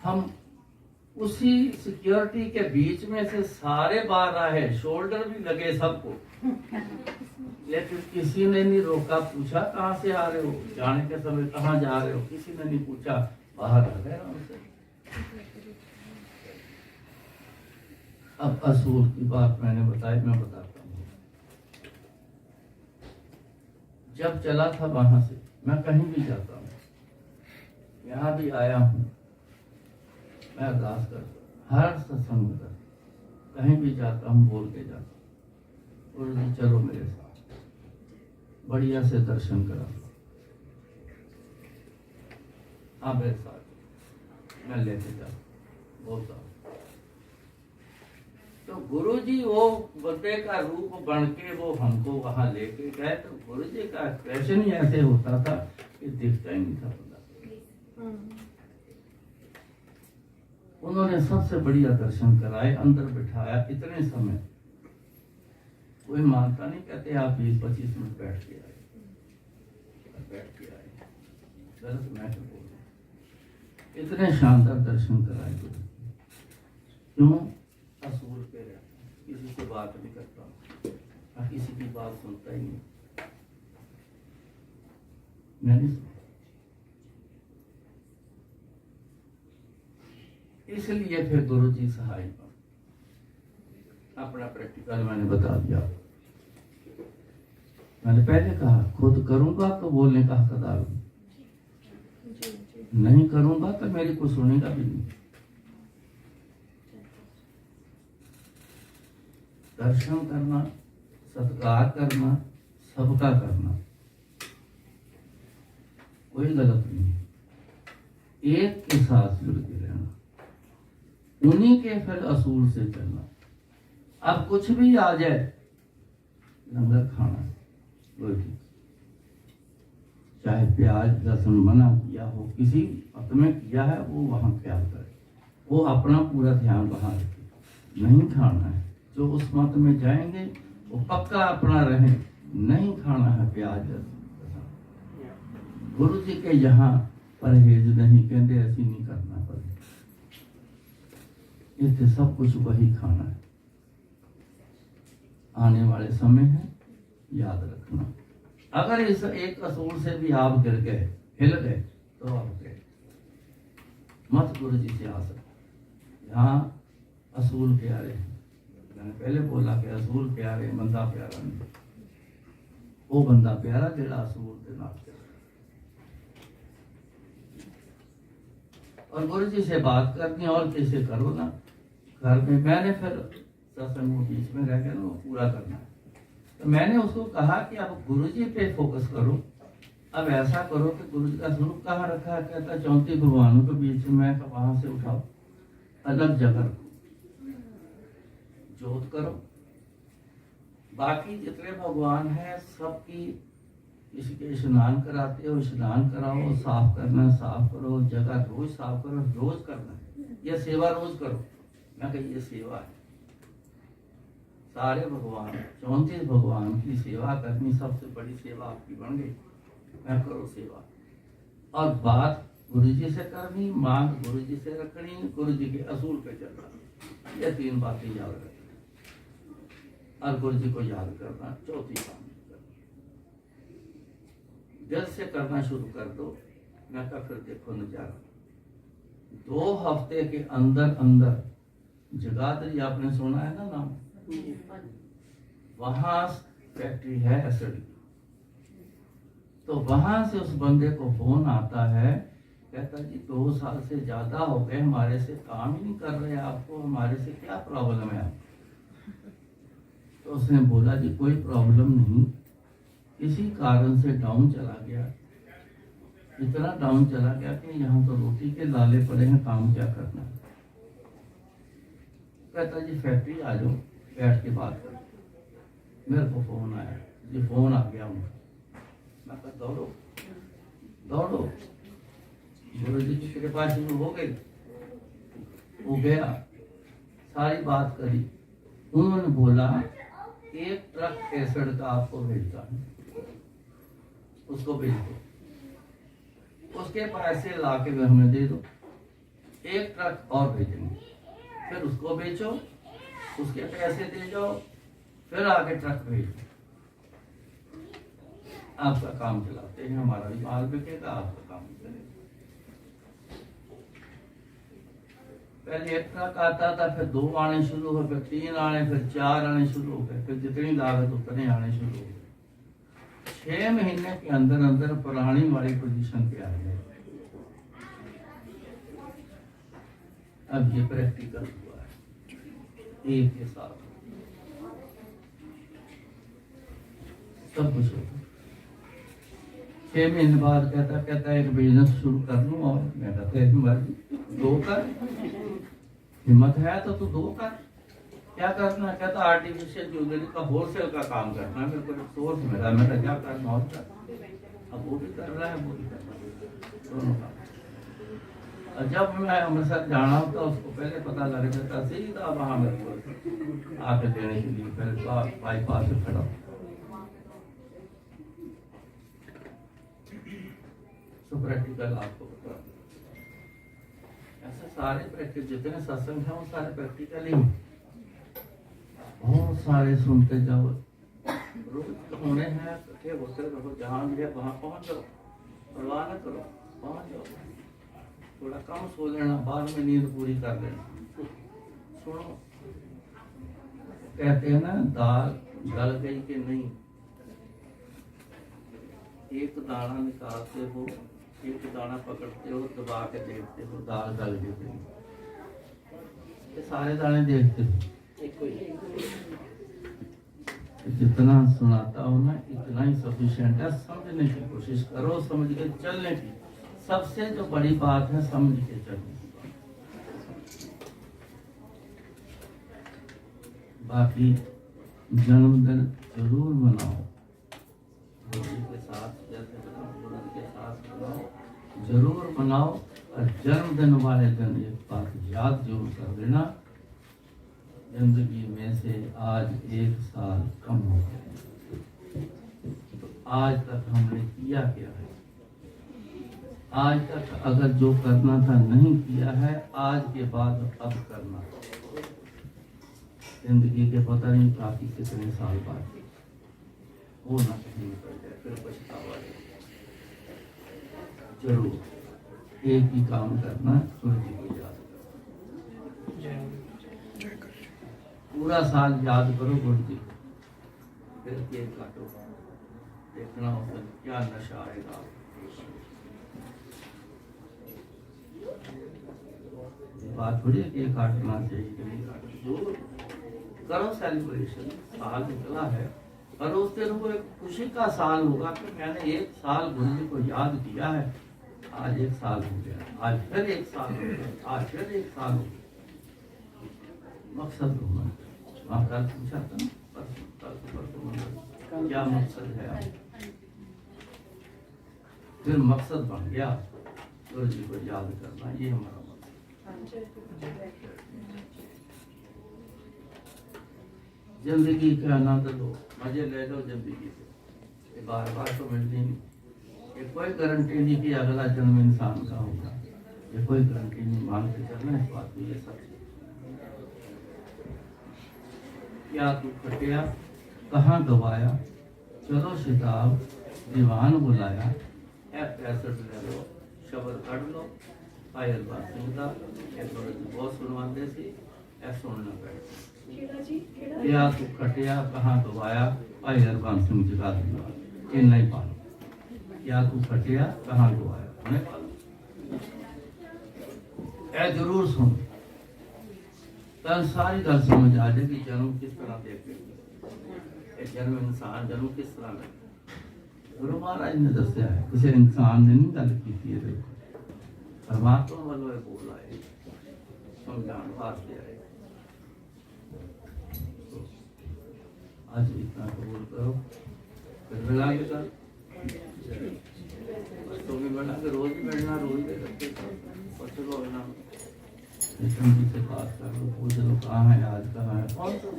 हम उसी सिक्योरिटी के बीच में से सारे बाहर आए, शोल्डर भी लगे सबको, लेकिन किसी ने नहीं रोका, पूछा कहाँ से आ रहे हो, जाने के समय कहाँ जा रहे हो, किसी ने नहीं पूछा, बाहर आ गए हमसे। अब असूल की बात मैंने बताई, मैं बताता हूँ। जब चला था वहां से, मैं कहीं भी जाता हूँ, यहाँ भी आया हूँ, मैं अरदास करता, हर सत्संग में करता, कहीं भी जाता हूँ बोल के जाता हूँ, गुरु जी चलो मेरे साथ, बढ़िया से दर्शन करा, हाँ मेरे साथ, मैं लेके जाता बोलता हूँ। तो तो गुरु जी वो बंदे का रूप बन के वो हमको वहां लेके गए, तो गुरु जी का एक्सप्रेशन ही ऐसे होता था कि दिखता ही नहीं था बंदा। उन्होंने सबसे बढ़िया दर्शन कराए, अंदर बिठाया इतने समय। कोई मानता नहीं, कहते आप 20-25 मिनट बैठ के आए, गलत मैं तो बोल रहा। इतने शानदार दर्शन कराए गुरु। क्यों? असूल पे रहता, किसी से बात नहीं करता, किसी की बात सुनता ही नहीं, मैं नहीं सुनता। इसलिए फिर गुरु जी सहाय अपना प्रैक्टिकल मैंने बता दिया। मैंने पहले कहा खुद करूंगा तो बोलने का हकदार हूं, नहीं करूंगा तो मेरी को सुनेगा भी नहीं। दर्शन करना, सत्कार करना, सबका करना कोई गलत नहीं है। एक के साथ जुड़ के रहना, उन्हीं के फिर असूल से चलना। अब कुछ भी आ जाए, लंगर खाना कोई ठीक, चाहे प्याज लहसुन मना किया हो, किसी मत में किया है वो वहां ख्याल करे, वो अपना पूरा ध्यान वहां रखे। नहीं खाना है, जो उस मत में जाएंगे वो पक्का अपना रहे, नहीं खाना है प्याज लहसुन। गुरु जी के यहाँ परहेज नहीं, कहते ऐसी नहीं करना पड़े, इससे सब कुछ वही खाना है। आने वाले समय है, याद रखना। अगर इस एक असूल से भी आप गिर गए, हिल गए, तो आप गए, मत गुरु जी से आ सकते। यहाँ असूल प्यारे हैं, मैंने पहले बोला कि असूल प्यारे, बंदा प्यारा नहीं। वो बंदा प्यारा जेड़ा असूल के नाल चले। और गुरु जी से बात करनी और कैसे करो ना घर में। मैंने फिर सत्संग बीच में रह गया ना, वो पूरा करना है, तो मैंने उसको कहा कि अब गुरु जी पे फोकस करो। अब ऐसा करो कि गुरु जी का स्वरूप कहाँ रखा है, कहता 34 भगवानों के बीच में, वहां से उठाओ, अलग जगह जोत करो। बाकी जितने भगवान हैं सबकी इसके स्नान कराते हो, स्नान कराओ, साफ करना साफ करो, जगह रोज साफ करो, रोज करना, यह सेवा रोज करो। मैं कही ये सेवा है, सारे भगवान 34 भगवान की सेवा करनी सबसे बड़ी सेवा आपकी बन गई। मैं करो सेवा, और बात गुरु जी से करनी, मांग गुरु जी से रखनी, गुरु जी के असूल पे चलना। ये 3 बातें याद रखनी और गुरु जी को याद करना। चौथी काम दिल से करना शुरू कर दो। मैं कहा फिर देखो नजारा, 2 हफ्ते के अंदर अंदर जगाधरी आपने सुना है ना नाम, वहां फैक्ट्री है एसिड की। तो वहां से उस बंदे को फोन आता है, कहता जी 2 साल से ज्यादा हो गए, हमारे से काम ही नहीं कर रहे, आपको हमारे से क्या प्रॉब्लम है आपको? तो उसने बोला जी कोई प्रॉब्लम नहीं, किसी कारण से डाउन चला गया, इतना डाउन चला गया कि यहाँ तो रोटी के लाले पड़े हैं, काम क्या करना है। कहता जी फैक्ट्री आ जाओ, बैठ के बात करो। मेरे को फोन आया जी, फोन आ गया हूँ। मैं कहा दौड़ो दौड़ो, गुरु जी की कृपा शुरू हो गई। वो गया, सारी बात करी। उन्होंने बोला 1 ट्रक एसिड का आपको भेजता है, उसको भेज दो, उसके पैसे ला के हमें दे दो। 1 ट्रक और भेजेंगे, फिर उसको बेचो, उसके पैसे दे जाओ, फिर आगे ट्रक भेज दो। आपका काम चलाते हैं, हमारा भी माल बिकेगा, आपका काम चलेगा। पहले 1 ट्रक आता था, फिर 2 आने शुरू हो गए, 3 आने, फिर 4 आने शुरू हो गए, फिर जितनी लागत उतने आने शुरू हो गए। 6 महीने के अंदर अंदर पुरानी वाली पोजीशन पे आ गए। अब ये प्रैक्टिकल हुआ है, एक के साथ सब कुछ होगा। 6 महीने बाद कहता एक बिजनेस शुरू कर लूं, और मैं कहता है मर्जी 2 कर, हिम्मत है तो तू 2 कर। क्या करना है? कहता आर्टिफिशियल ज्वेलरी का होलसेल का काम करना है, मेरे को एक सोर्स मिला, मैंने क्या करना होता है। अब वो भी कर रहा है, वो भी कर रहा है, दोनों काम। और जब मैं अमृतसर जाना होता उसको पहले पता लग जाता, सीधा वहाँ मेरे को आके देने के लिए पहले बाईपास से खड़ा। तो प्रैक्टिकल आपको बता, ऐसे सारे प्रैक्टिस जितने सत्संग हैं वो सारे प्रैक्टिकल ही बहुत सारे सुनते जाओ। रोज होने हैं, इकट्ठे होते रहो, जहाँ भी है वहाँ पहुँच जाओ, परवाह न करो, पहुँच जाओ। थोड़ा कम सो लेना, बाद में नींद पूरी कर लेना। सुनो, कहते हैं ना दाल गल गई कि नहीं, एक दाना निकालते हो, एक दाना पकड़ते हो, दबा के देखते हो, दाल गल गई कि नहीं। ये सारे दाने देखते हो, जितना सुनाता हो ना इतना ही सफिशिएंट है। समझने की कोशिश करो, समझ के चलने की। सबसे जो बड़ी बात है समझ के चलने की। बाकी जन्मदिन जरूर मनाओ, खुशी के साथ, जैसे बुलंद के साथ मनाओ, जरूर मनाओ। और जन्मदिन वाले दिन एक बात याद जरूर कर देना, जिंदगी में से आज 1 साल कम हो गया, तो आज तक हमने किया क्या है? आज तक अगर जो करना था नहीं किया है, आज के बाद अब करना। जिंदगी के पता नहीं बाकी कितने साल बाद वो ना कहीं निकल जाए, फिर पछतावा है। जरूर एक ही काम करना, सूर्य को याद करना, पूरा साल याद करो गुरु जी, फिर केक काटो, देखना होगा क्या नशा आएगा। बात थोड़ी है केक काटना चाहिए कि नहीं काटना, जो करो सेलिब्रेशन। साल निकला है और उस दिन वो एक खुशी का साल होगा कि मैंने 1 साल गुरु जी को याद किया है। आज 1 साल हो गया, आज फिर 1 साल हो गया, आज फिर 1 साल हो गया। मकसद होना, वहाँ कल पूछा था ना, परसों क्या मकसद है आप? फिर मकसद बन गया गुरु जी को याद करना, ये हमारा जिंदगी का आनंद लो, मजे ले लो जिंदगी से, बार बार तो मिलती नहीं। ये कोई गारंटी नहीं कि अगला जन्म इंसान का होगा, ये कोई गारंटी नहीं। मान के चलना इस बात को, ये सच। क्या तू खटिया कहाँ गवाया, चलो शिताब दीवान बुलाया, ए पैसठ ले लो, शब्द कढ़ लो, पायल बात सुनता, बहुत सुनवाते सी, ए सुनना पड़ता। क्या तू खटिया कहाँ गवाया, भाई हरबंस सिंह जगा दिया, इन्ना ही पालो। क्या तू खटिया कहाँ गवाया, उन्हें पालो। ए जरूर सुन, कल सारी गल समझ आ जाएगी जन्म किस तरह देखते, जन्म इंसान जन्म किस तरह लगता। गुरु महाराज ने दसिया है, किसी इंसान ने नहीं गल की है, परमात्मा वालों बोला है, समझाने वास्ते आए। आज इतना कबूल करो, फिर मिला के साथ तो भी बना के रोज ही बैठना, रोज दे करके चलो ना जी से बात कर लो, पूछ लो कहाँ है, आज कहाँ है। कौन सा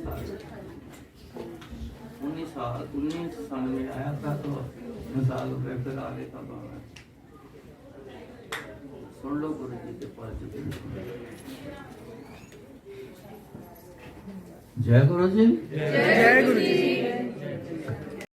साल? 19 साल में आया था, तो साल हो गए, फिर आगे का बात है। सुन लो गुरु जी के पास। जय गुरु जी, जय गुरु जी।